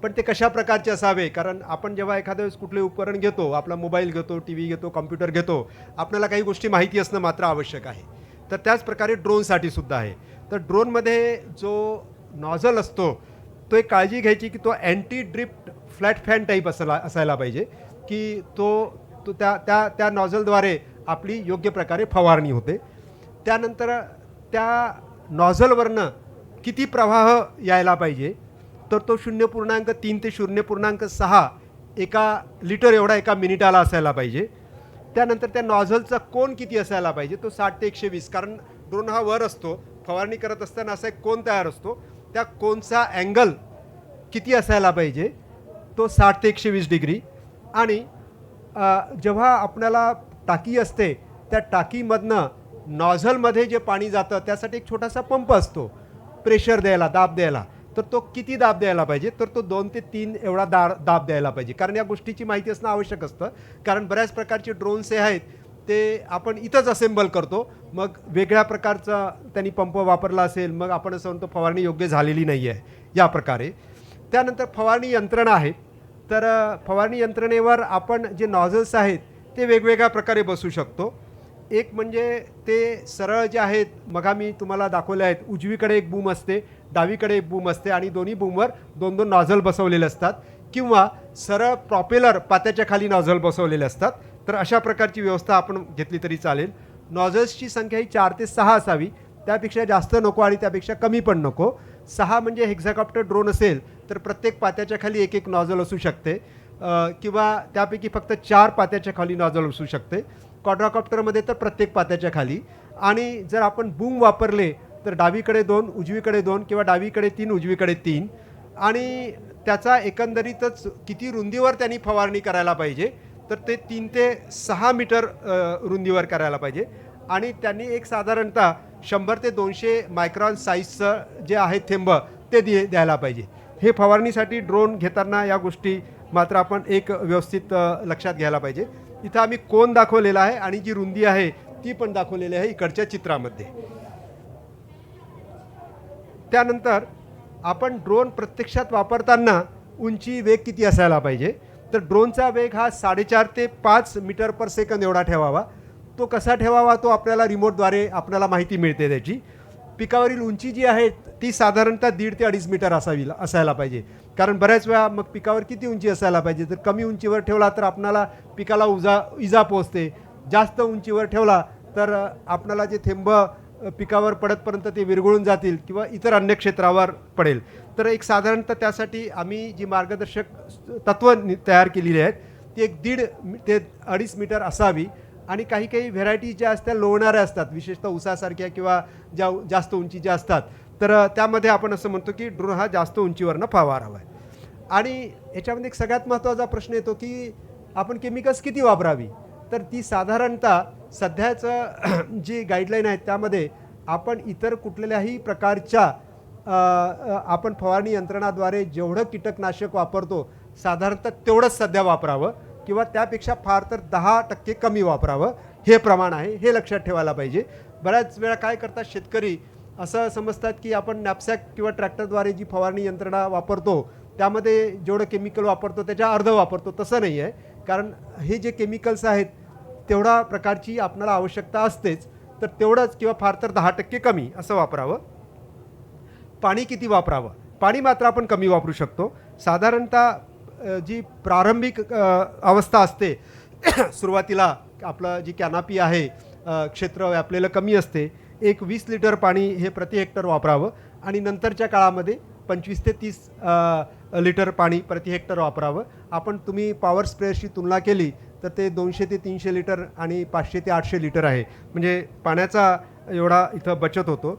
पण ते कशा प्रकारचे असावे, कारण आपण जेव्हा एखाद्या वेळेस कुठले उपकरण घेतो, आपला मोबाईल घेतो, टी व्ही घेतो, कॉम्प्युटर घेतो, आपल्याला काही गोष्टी माहिती असणं मात्र आवश्यक आहे. तर त्याच प्रकारे ड्रोनसाठी सुद्धा आहे. तर ड्रोनमध्ये जो नॉझल असतो तो एक काळजी घ्यायची की तो anti drift flat fan type असायला पाहिजे, की तो त्या नॉझलद्वारे आपली योग्य प्रकारे फवारणी होते. त्यानंतर त्या नॉझलवरनं किती प्रवाह यायला पाहिजे, तर तो 0.3 ते 0.6 एका लिटर एवढा एका मिनिटाला असायला पाहिजे. त्यानंतर त्या नॉझलचा कोन किती असायला पाहिजे, तो 60 ते 120, कारण ड्रोन हा वर असतो, फवारणी करत असताना असा एक कोन तयार असतो, त्या कोनचा अँगल किती असायला पाहिजे, तो 60 ते 120 डिग्री. आणि जेव्हा आपल्याला टाकी असते त्या टाकीमधनं नॉझलमध्ये जे पाणी जातं त्यासाठी एक छोटासा पंप असतो प्रेशर द्यायला, दाब द्यायला. तर तो किती दाब द्यायला पाहिजे, तर तो 2 ते 3 एवढा दाब द्यायला पाहिजे. कारण या गोष्टीची माहिती असणं आवश्यक असतं, कारण बऱ्याच प्रकारचे ड्रोन्स हे आहेत ते आपण इथंच असेंबल करतो, मग वेगळ्या प्रकारचा त्यांनी पंप वापरला असेल, मग आपण असं म्हणतो फवारणी योग्य झालेली नाही आहे या प्रकारे. त्यानंतर फवारणी यंत्रणा आहे. तर फवारणी यंत्रणेवर आपण जे नॉझल्स आहेत ते वेगवेगळ्या प्रकारे बसू शकतो. एक म्हणजे ते सरळ जे आहेत, मग मी तुम्हाला दाखवले आहेत, उजवीकडे एक बूम असते, डावीकडे एक बूम असते आणि दोन्ही बूमवर 2-2 नॉझल बसवलेले असतात, किंवा सरळ प्रॉपेलर पात्याच्या खाली नॉझल बसवलेले असतात. तर अशा प्रकारची व्यवस्था आपण घेतली तरी चालेल. नॉझल्सची संख्या ही 4 ते 6 असावी, त्यापेक्षा जास्त नको आणि त्यापेक्षा कमी पण नको. 6 म्हणजे हेक्साकॉप्टर ड्रोन असेल तर प्रत्येक पात्याच्या खाली एक एक नॉझल असू शकते, किंवा त्यापैकी फक्त 4 पात्याच्या खाली नॉझल असू शकते. क्वाड्राकॉप्टरमध्ये तर प्रत्येक पात्याच्या खाली. आणि जर आपण बूम वापरले तर डावीकडे 2, उजवीकडे 2, किंवा डावीकडे 3, उजवीकडे 3. आणि त्याचा एकंदरीतच किती रुंदीवर त्यांनी फवारणी करायला पाहिजे, तर ते 3 ते 6 मीटर रुंदीवर करायला पाहिजे. आणि त्यांनी एक साधारणतः 100 ते 200 मायक्रॉन साईजचं जे आहे थेंब ते द्यायला पाहिजे. हे फवारणीसाठी ड्रोन घेताना या गोष्टी मात्र आपण एक व्यवस्थित लक्षात घ्यायला पाहिजे. इथं आम्ही कोन दाखवलेला आहे आणि जी रुंदी आहे ती पण दाखवलेली आहे इकडच्या चित्रामध्ये. त्यानंतर आपण ड्रोन प्रत्यक्षात वापरताना उंची वेग किती असायला पाहिजे, तर ड्रोनचा वेग हा 4.5 ते 5 मीटर पर सेकंद एवढा ठेवावा. तो कसा ठेवावा तो आपल्याला रिमोटद्वारे आपल्याला माहिती मिळते त्याची. पिकावरील उंची जी आहे ती साधारणतः 1.5 ते 2.5 मीटर असायला पाहिजे. कारण बऱ्याच वेळा मग पिकावर किती उंची असायला पाहिजे, तर कमी उंचीवर ठेवला तर आपणाला पिकाला इजा पोचते. जास्त उंचीवर ठेवला तर आपणाला जे थेंब पिकावर पडतपर्यंत ते विरघळून जातील किंवा इतर अन्य क्षेत्रावर पडेल. तर एक साधारणतः त्यासाठी आम्ही जी मार्गदर्शक तत्त्व तयार केलेली आहेत ती एक 1.5 ते 2.5 मीटर असावी. आणि काही काही व्हेरायटी ज्या असतात लोळणाऱ्या असतात, विशेषतः ऊसासारख्या किंवा ज्या जास्त उंचीच्या असतात, तर त्यामध्ये आपण असं म्हणतो की ड्रोन हा जास्त उंचीवरनं फवारावा आहे. आणि याच्यामध्ये एक सगळ्यात महत्त्वाचा प्रश्न येतो की आपण केमिकल्स किती वापरावी. तर ती साधारणतः सध्याचं जी गाईडलाईन आहे त्यामध्ये आपण इतर कुठल्याही प्रकारच्या आपण फवारणी यंत्रणाद्वारे जेवढं कीटकनाशक वापरतो साधारणतः तेवढंच सध्या वापरावं किंवा त्यापेक्षा फार तर 10% कमी वापरावं, हे प्रमाण आहे, हे लक्षात ठेवायला पाहिजे. बऱ्याच वेळा काय करतात शेतकरी, असं समजतात की आपण नॅपसॅक किंवा ट्रॅक्टरद्वारे जी फवारणी यंत्रणा वापरतो त्यामध्ये जेवढं केमिकल वापरतो त्याच्या अर्ध वापरतो. तसं नाही आहे, कारण हे जे केमिकल्स आहेत तेवढा प्रकारची आपल्याला आवश्यकता असतेच, तर तेवढंच किंवा फार तर 10% कमी असं वापरावं. पाणी किती वापरावं, पाणी मात्र आपण कमी वापरू शकतो. साधारणतः जी प्रारंभिक अवस्था असते सुरुवातीला आपलं जी कॅनापी आहे क्षेत्र व्यापलेलं कमी असते, एक 20 लिटर पाणी हे प्रति हेक्टर वापरावं आणि नंतरच्या काळामध्ये 25 ते 30 लिटर पाणी प्रति हेक्टर वापरावं. तुम्ही पॉवर स्प्रेअरशी तुलना केली तर ते 200 ते 300 लिटर आणि 500 ते 800 लिटर आहे, म्हणजे पाण्याचा एवढा इथं बचत होतो.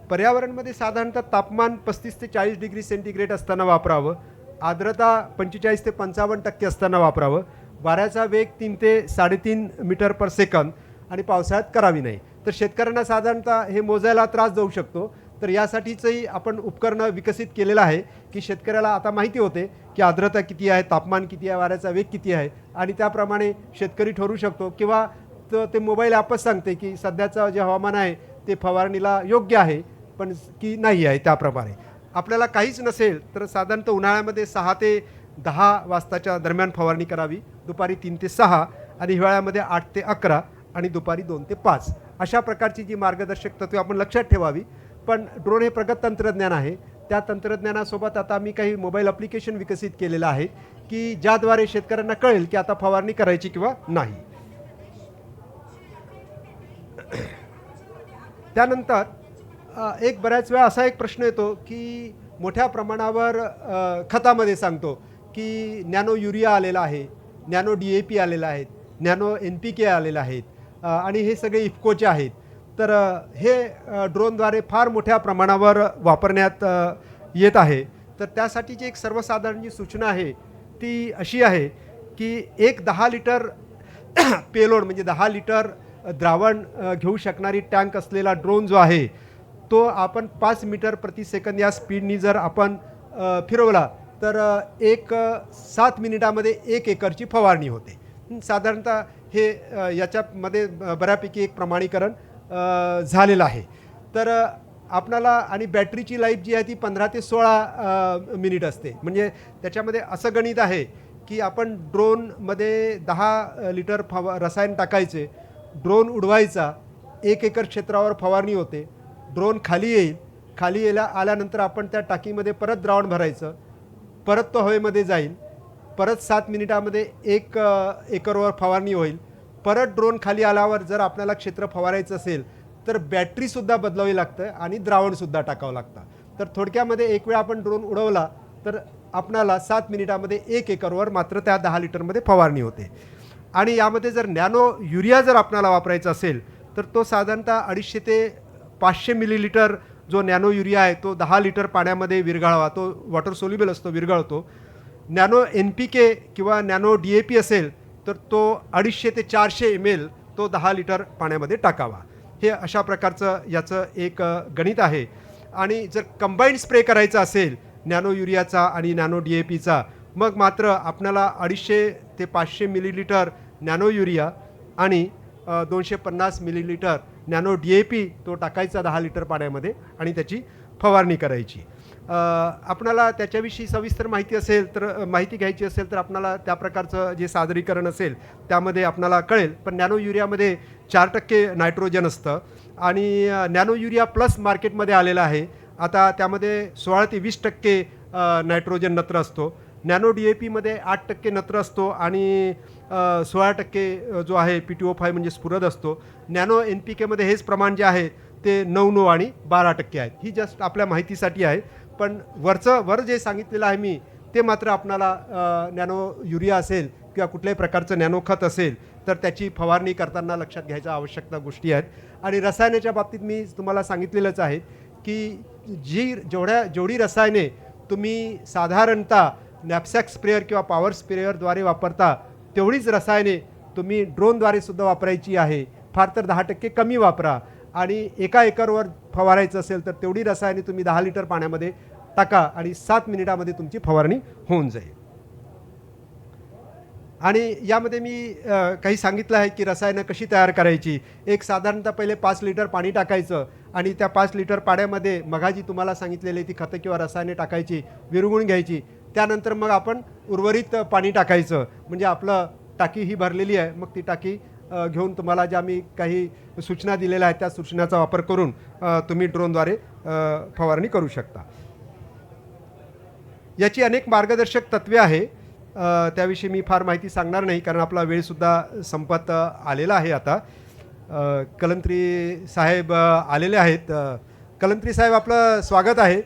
पर्यावरणमध्ये साधारणतः तापमान 35 ते 40 डिग्री सेंटीग्रेड असताना वापरावं. आर्द्रता 45 ते 55% असताना वापरावं. वाऱ्याचा वेग 3 ते 3.5 मीटर पर सेकंद आणि पावसाळ्यात करावी नाही. तर शेतकऱ्यांना साधारणतः हे मोजायला त्रास जाऊ शकतो, तर यासाठीचंही आपण उपकरणं विकसित केलेलं आहे की शेतकऱ्याला आता माहिती होते की आर्द्रता किती आहे, तापमान किती आहे, वाऱ्याचा वेग किती आहे आणि त्याप्रमाणे शेतकरी ठरवू शकतो किंवा ते मोबाईल ॲपच सांगते की सध्याचं जे हवामान आहे ते फवारणीला योग्य आहे पण की नाही आहे. त्याप्रमाणे आपल्याला काहीच नसेल तर साधारणतः उन्हाळ्यामध्ये 6 ते 10 वाजताच्या दरम्यान फवारणी करावी, दुपारी 3 ते 6 आणि हिवाळ्यामध्ये 8 ते 11 आणि दुपारी 2 ते 5. अशा प्रकारची जी मार्गदर्शक तत्त्वे आपण लक्षात ठेवावी. पण ड्रोन हे प्रगत तंत्रज्ञान आहे, त्या तंत्रज्ञानासोबत आता आम्ही काही मोबाईल ॲप्लिकेशन विकसित केलेलं आहे की ज्याद्वारे शेतकऱ्यांना कळेल की आता फवारणी करायची किंवा नाही. त्यानंतर एक बऱ्याच वेळा असा एक प्रश्न येतो की मोठ्या प्रमाणावर खतामध्ये सांगतो की नॅनो युरिया आलेला आहे, नॅनो DAP आलेला आहे, नॅनो NPK आलेला आहेत आणि हे सगळे इफ्कोचे आहेत. तर हे ड्रोनद्वारे फार मोठ्या प्रमाणावर वापरण्यात येत आहे. तर त्यासाठीची एक सर्वसाधारण जी सूचना आहे ती अशी आहे की एक 10 लिटर पेलोड म्हणजे 10 लिटर द्रावण घेऊ शकणारी टँक असलेला ड्रोन जो आहे तो आपण 5 मीटर प्रति सेकंद या स्पीडनी जर आपण फिरवला तर 7 मिनिटामध्ये 1 एकरची फवारणी होते. साधारणतः हे याच्यामध्ये बऱ्यापैकी एक प्रमाणीकरण झालेलं आहे. तर आपणाला आणि बॅटरीची लाईफ जी आहे ती 15 ते 16 मिनिट असते. म्हणजे त्याच्यामध्ये असं गणित आहे की आपण ड्रोनमध्ये 10 लिटर रसायन टाकायचे, ड्रोन उडवायचा, 1 एकर क्षेत्रावर फवारणी होते, ड्रोन खाली येईल, खाली आल्यानंतर आपण त्या टाकीमध्ये परत द्रावण भरायचं, परत तो हवेमध्ये जाईल, परत 7 मिनिटामध्ये 1 एकरवर फवारणी होईल, परत ड्रोन खाली आल्यावर जर आपल्याला क्षेत्र फवारायचं असेल तर बॅटरीसुद्धा बदलावी लागतं आणि द्रावणसुद्धा टाकावं लागतं. तर थोडक्यामध्ये एक वेळ आपण ड्रोन उडवला तर आपणाला 7 मिनिटामध्ये 1 एकरवर मात्र त्या 10 लिटरमध्ये फवारणी होते. आणि यामध्ये जर नॅनो युरिया जर आपल्याला वापरायचा असेल तर तो साधारणतः 250 ते 500 मिलीलिटर जो नॅनो युरिया आहे तो 10 लिटर पाण्यामध्ये विरघळावा. तो वॉटर सोल्युबल असतो, विरघळतो. नॅनो NPK किंवा नॅनो DAP असेल तर तो 250 ते 400 ml तो 10 लिटर पाण्यामध्ये टाकावा. हे अशा प्रकारचं याचं एक गणित आहे. आणि जर कंबाईंड स्प्रे करायचा असेल नॅनो युरियाचा आणि नॅनो DAPचा मग मात्र आपल्याला 250 ते 500 मिलीलिटर नॅनो युरिया आणि 250 मिलीलिटर नॅनो DAP तो टाकायचा 10 लिटर पाण्यामध्ये आणि त्याची फवारणी करायची. आपणाला त्याच्याविषयी सविस्तर माहिती असेल तर माहिती घ्यायची असेल तर आपणाला त्या प्रकारचं जे सादरीकरण असेल त्यामध्ये आपणाला कळेल. पण नॅनो युरियामध्ये 4% नायट्रोजन असतं आणि नॅनो युरिया प्लस मार्केटमध्ये आलेलं आहे. आता त्यामध्ये 16 ते 20% नायट्रोजन नत्र असतो. नॅनो DAPमध्ये 8% नत्र असतो आणि 16% जो आहे PTO5 म्हणजे स्फुरद असतो. नॅनो NPKमध्ये हेच प्रमाण जे आहे ते 9 आणि 12% आहेत. ही जस्ट आपल्या माहितीसाठी आहे. पण वर जे सांगितलेलं आहे मी ते मात्र आपणाला नॅनो युरिया असेल किंवा कुठल्याही प्रकारचं नॅनो खत असेल तर त्याची फवारणी करताना लक्षात घ्यायच्या आवश्यकता गोष्टी आहेत. आणि रसायनाच्या बाबतीत मी तुम्हाला सांगितलेलंच आहे की जेवढी रसायने तुम्ही साधारणतः नॅपसॅक स्प्रेअर किंवा पॉवर स्प्रेअरद्वारे वापरता तेवढीच रसायने तुम्ही ड्रोनद्वारे सुद्धा वापरायची आहे. फार तर 10% कमी वापरा आणि एका एकरवर फवारायचं असेल तर तेवढी रसायने तुम्ही 10 लिटर पाण्यामध्ये टाका आणि 7 मिनिटामध्ये तुमची फवारणी होऊन जाईल. आणि यामध्ये मी काही सांगितलं आहे की रसायनं कशी तयार करायची. एक साधारणतः पहिले 5 लिटर पाणी टाकायचं आणि त्या 5 लिटर पाण्यामध्ये मघाजी तुम्हाला सांगितलेली ती खतं किंवा रसायने टाकायची, विरघळून घ्यायची. त्यानंतर मग आपण उर्वरित पाणी टाकायचं. म्हणजे आपलं टाकी ही भरलेली आहे. मग ती टाकी घेऊन तुम्हाला ज्या मी काही सूचना दिलेल्या आहेत त्या सूचनाचा वापर करून तुम्ही ड्रोनद्वारे फवारणी करू शकता. याची अनेक मार्गदर्शक तत्त्वे आहे. त्याविषयी मी फार माहिती सांगणार नाही कारण आपला वेळसुद्धा संपत आलेला आहे. आता कलंत्री साहेब आलेले आहेत. कलंत्री साहेब आपलं स्वागत आहे.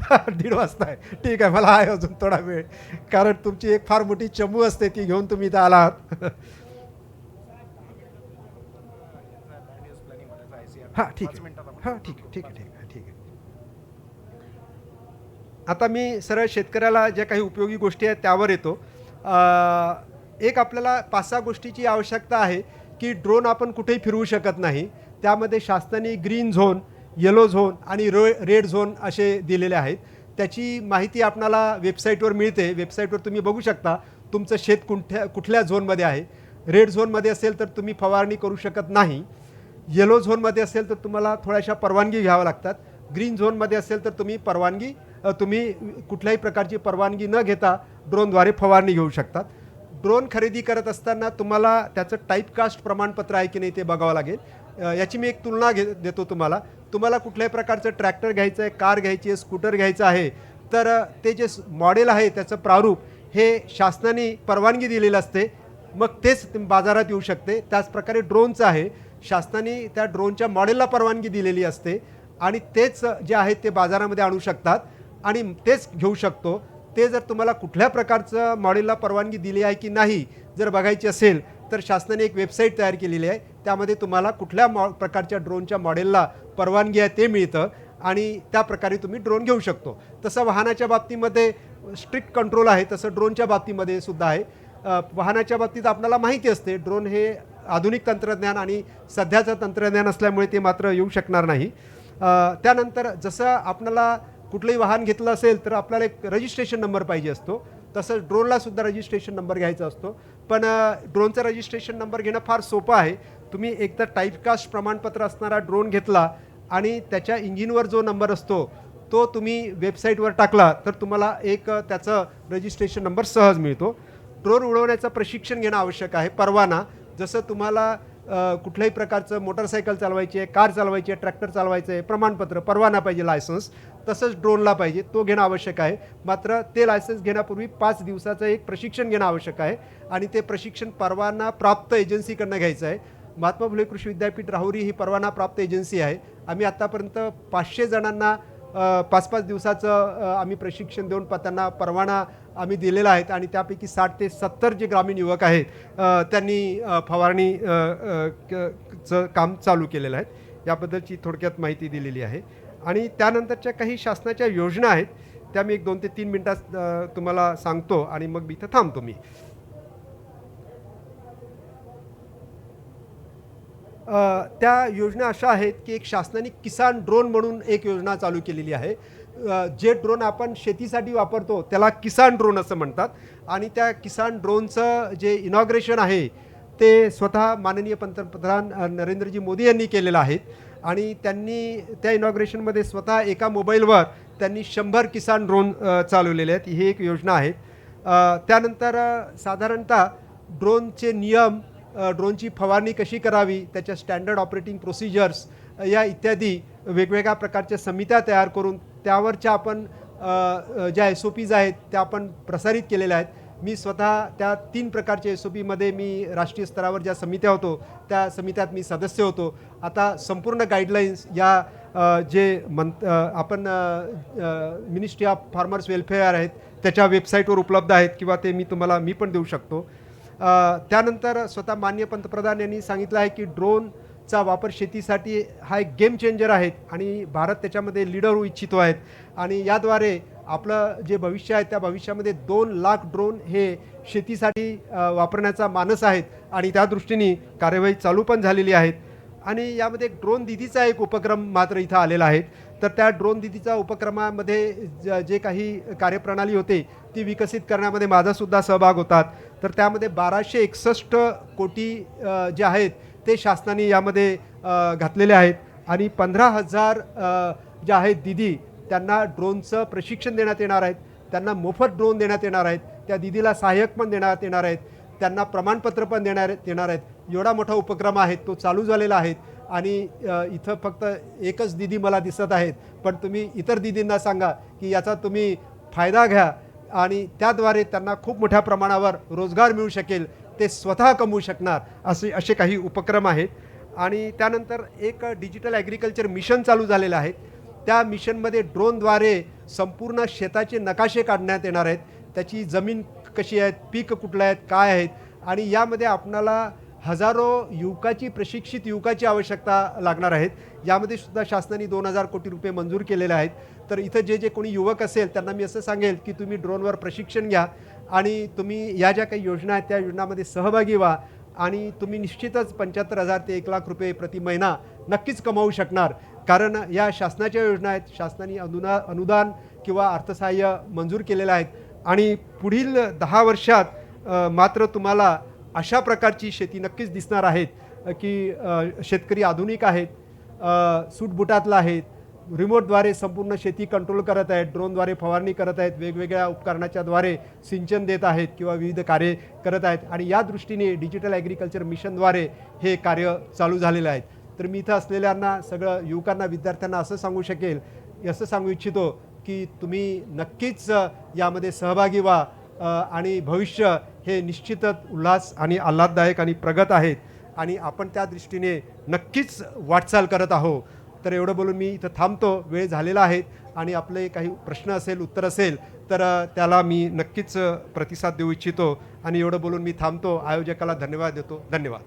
1:30 वाजता आहे. ठीक आहे, मला आहे अजून थोडा वेळ कारण तुमची एक फार मोठी चमू असते ती घेऊन तुम्ही इथं आलात. हां ठीक आहे, हां ठीक आहे, ठीक आहे, ठीक आहे, ठीक आहे. आता मी सरळ शेतकऱ्याला ज्या काही उपयोगी गोष्टी आहेत त्यावर येतो. एक आपल्याला 5-6 गोष्टीची आवश्यकता आहे की ड्रोन आपण कुठेही फिरवू शकत नाही. त्यामध्ये शासनाने ग्रीन झोन, येलो झोन आणि रेड झोन असे दिलेले आहेत. त्याची माहिती आपणाला वेबसाईटवर मिळते. वेबसाईटवर तुम्ही बघू शकता तुमचं शेत कुठल्या झोनमध्ये आहे. रेड झोनमध्ये असेल तर तुम्ही फवारणी करू शकत नाही. येलो झोनमध्ये असेल तर तुम्हाला थोड्याशा परवानगी घ्याव्या लागतात. ग्रीन झोनमध्ये असेल तर तुम्ही कुठल्याही प्रकारची परवानगी न घेता ड्रोनद्वारे फवारणी घेऊ शकतात. ड्रोन खरेदी करत असताना तुम्हाला त्याचं टाईपकास्ट प्रमाणपत्र आहे की नाही ते बघावं लागेल. याची मी एक तुलना देतो तुम्हाला. तुम्हाला कुठल्याही प्रकारचं ट्रॅक्टर घ्यायचं आहे, कार घ्यायची आहे, स्कूटर घ्यायचं आहे तर ते जे मॉडेल आहे त्याचं प्रारूप हे शासनाने परवानगी दिलेलं असते. मग तेच बाजारात येऊ शकते. त्याचप्रकारे ड्रोनचं आहे. शासनाने त्या ड्रोनच्या मॉडेलला परवानगी दिलेली असते आणि तेच जे आहेत ते बाजारामध्ये आणू शकतात आणि तेच घेऊ शकतो. ते जर तुम्हाला कुठल्या प्रकारचं मॉडेलला परवानगी दिली आहे की नाही जर बघायची असेल तर शासनाने एक वेबसाईट तयार केलेली आहे. त्यामध्ये तुम्हाला कुठल्या प्रकारच्या ड्रोनच्या मॉडेलला परवानगी आहे ते मिळतं आणि त्या प्रकारे तुम्ही ड्रोन घेऊ शकतो. तसं वाहनाच्या बाबतीमध्ये स्ट्रिक्ट कंट्रोल आहे, तसं ड्रोनच्या बाबतीमध्ये सुद्धा आहे. वाहनाच्या बाबतीत आपल्याला माहिती असते ड्रोन हे आधुनिक तंत्रज्ञान आणि सध्याचं तंत्रज्ञान असल्यामुळे ते मात्र येऊ शकणार नाही. त्यानंतर जसं आपल्याला कुठलंही वाहन घेतलं असेल तर आपल्याला एक रजिस्ट्रेशन नंबर पाहिजे असतो. तसंच ड्रोनला सुद्धा रजिस्ट्रेशन नंबर घ्यायचा असतो. पण ड्रोनचा रजिस्ट्रेशन नंबर घेणं फार सोपं आहे. तुम्ही एकदा टाईपकास्ट प्रमाणपत्र असणारा ड्रोन घेतला आणि त्याच्या इंजिनवर जो नंबर असतो तो तुम्ही वेबसाईटवर टाकला तर तुम्हाला एक त्याचं रजिस्ट्रेशन नंबर सहज मिळतो. ड्रोन उडवण्याचं प्रशिक्षण घेणं आवश्यक आहे. परवाना जसं तुम्हाला कुठल्याही प्रकारचं मोटरसायकल चालवायची आहे, कार चालवायची आहे, ट्रॅक्टर चालवायचं आहे, प्रमाणपत्र परवाना पाहिजे, लायसन्स, तसंच ड्रोनला पाहिजे, तो घेणं आवश्यक आहे. मात्र ते लायसन्स घेण्यापूर्वी 5 दिवसाचं एक प्रशिक्षण घेणं आवश्यक आहे आणि ते प्रशिक्षण परवाना प्राप्त एजन्सीकडनं घ्यायचं आहे. महात्मा फुले कृषी विद्यापीठ राहुरी ही परवाना प्राप्त एजन्सी आहे. आम्ही आत्तापर्यंत 500 जणांना 5-5 दिवसाचं आम्ही प्रशिक्षण देऊन त्यांना परवाना आम्ही दिलेला आहे आणि त्यापैकी 60 ते 70 जे ग्रामीण युवक आहेत त्यांनी फवारणी चं काम चालू केलेलं आहे. याबद्दलची थोडक्यात माहिती दिलेली आहे. आणि त्यानंतरच्या काही शासनाच्या योजना आहेत त्या मी 1-2 ते 3 मिनिटात तुम्हाला सांगतो आणि मग मी इथं थांबतो. मी त्या योजना अशा आहेत की एक शासनाने किसान ड्रोन म्हणून एक योजना चालू केलेली आहे. जे ड्रोन आपण शेतीसाठी वापरतो त्याला किसान ड्रोन असं म्हणतात आणि त्या किसान ड्रोनचं जे इनॉग्रेशन आहे ते स्वतः माननीय पंतप्रधान नरेंद्रजी मोदी यांनी केलेलं आहे आणि त्यांनी त्या इनॉग्रेशनमध्ये स्वतः एका मोबाईलवर त्यांनी 100 किसान ड्रोन चालवलेले आहेत. ही एक योजना आहे. त्यानंतर साधारणतः ड्रोनचे नियम, ड्रोनची फवारणी कशी करावी, त्याच्या स्टँडर्ड ऑपरेटिंग प्रोसिजर्स या इत्यादी वेगवेगळ्या प्रकारच्या समित्या तयार करून त्यावरच्या आपण ज्या SOPs आहेत त्या आपण प्रसारित केलेल्या आहेत. मी स्वतः त्या 3 प्रकारच्या SOPमध्ये मी राष्ट्रीय स्तरावर ज्या समित्या होतो त्या समित्यात मी सदस्य होतो. आता संपूर्ण गाईडलाईन्स या आपण मिनिस्ट्री ऑफ फार्मर्स वेलफेअर आहेत त्याच्या वेबसाईटवर उपलब्ध आहेत किंवा ते मी पण देऊ शकतो. त्यानंतर स्वतः माननीय पंतप्रधान यांनी सांगितलं आहे की ड्रोनचा वापर शेतीसाठी हा एक गेम चेंजर आहे आणि भारत त्याच्यामध्ये लीडर होऊ इच्छितो आहेत आणि याद्वारे आपलं जे भविष्य आहे त्या भविष्यामध्ये 2 लाख ड्रोन हे शेतीसाठी वापरण्याचा मानस आहेत आणि त्या दृष्टीने कार्यवाही चालू पण झालेली आहेत. आणि यामध्ये एक ड्रोन दीदीचा एक उपक्रम मात्र इथं आलेला आहे. तर त्या ड्रोन दीदीचा उपक्रमामध्ये जे काही कार्यप्रणाली होते ती विकसित करण्यामध्ये माझासुद्धा सहभाग होतात. तर त्यामध्ये 1261 कोटी जे आहेत ते शासनाने यामध्ये घातलेले आहेत आणि 15,000 जे आहेत दीदी त्यांना ड्रोनचं प्रशिक्षण देण्यात येणार आहेत. त्यांना मोफत ड्रोन देण्यात येणार आहेत. त्या दीदीला सहाय्यक पण देण्यात येणार आहेत. त्यांना प्रमाणपत्र पण देण्यात येणार आहेत. एवढा मोठा उपक्रम आहे, तो चालू झालेला आहे आणि इथं फक्त एकच दीदी मला दिसत आहेत, पण तुम्ही इतर दीदींना सांगा की याचा तुम्ही फायदा घ्या आणि त्याद्वारे त्यांना खूप मोठ्या प्रमाणावर रोजगार मिळू शकेल, ते स्वतः कमवू शकणार असे काही उपक्रम आहेत. आणि त्यानंतर एक डिजिटल ॲग्रिकल्चर मिशन चालू झालेलं आहे. त्या मिशनमध्ये ड्रोनद्वारे संपूर्ण शेताचे नकाशे काढण्यात येणार आहेत. त्याची जमीन कशी आहेत, पीक कुठलं आहेत, काय आहेत आणि यामध्ये आपणाला हजारो प्रशिक्षित युवकाची आवश्यकता लागणार आहेत. यामध्ये सुद्धा शासनाने 2,000 कोटी रुपये मंजूर केलेले आहेत. तर इथं जे कोणी युवक असेल त्यांना मी असं सांगेल की तुम्ही ड्रोनवर प्रशिक्षण घ्या आणि तुम्ही या ज्या काही योजना आहेत त्या योजनामध्ये सहभागी व्हा आणि तुम्ही निश्चितच 75,000 ते 1 लाख रुपये प्रति महिना नक्कीच कमावू शकणार. कारण या शासनाच्या योजना आहेत. शासनाने अनुदान किंवा अर्थसहाय्य मंजूर केलेलं आहेत आणि पुढील 10 वर्षात मात्र तुम्हाला अशा प्रकारची शेती नक्कीच दिसणार आहेत की शेतकरी आधुनिक आहेत, सूटबुटातला आहेत, रिमोटद्वारे संपूर्ण शेती कंट्रोल करत आहेत, ड्रोनद्वारे फवारणी करत आहेत, वेगवेगळ्या उपकरणाच्याद्वारे सिंचन देत आहेत किंवा विविध कार्य करत आहेत आणि या दृष्टीने डिजिटल ॲग्रिकल्चर मिशनद्वारे हे कार्य चालू झालेलं आहे. तर मी इथं असलेल्यांना सगळं युवकांना, विद्यार्थ्यांना असं सांगू इच्छितो की तुम्ही नक्कीच यामध्ये सहभागी व्हा आणि भविष्य हे निश्चितच उल्हास आणि आल्हाददायक आणि प्रगत आहेत आणि आपण त्या दृष्टीने नक्कीच वाटचाल करत आहोत. तर एवढं बोलून मी इथं थांबतो. वेळ झालेला आहे आणि आपले काही प्रश्न असेल, उत्तर असेल तर त्याला मी नक्कीच प्रतिसाद देऊ इच्छितो आणि एवढं बोलून मी थांबतो. आयोजकाला धन्यवाद देतो. धन्यवाद.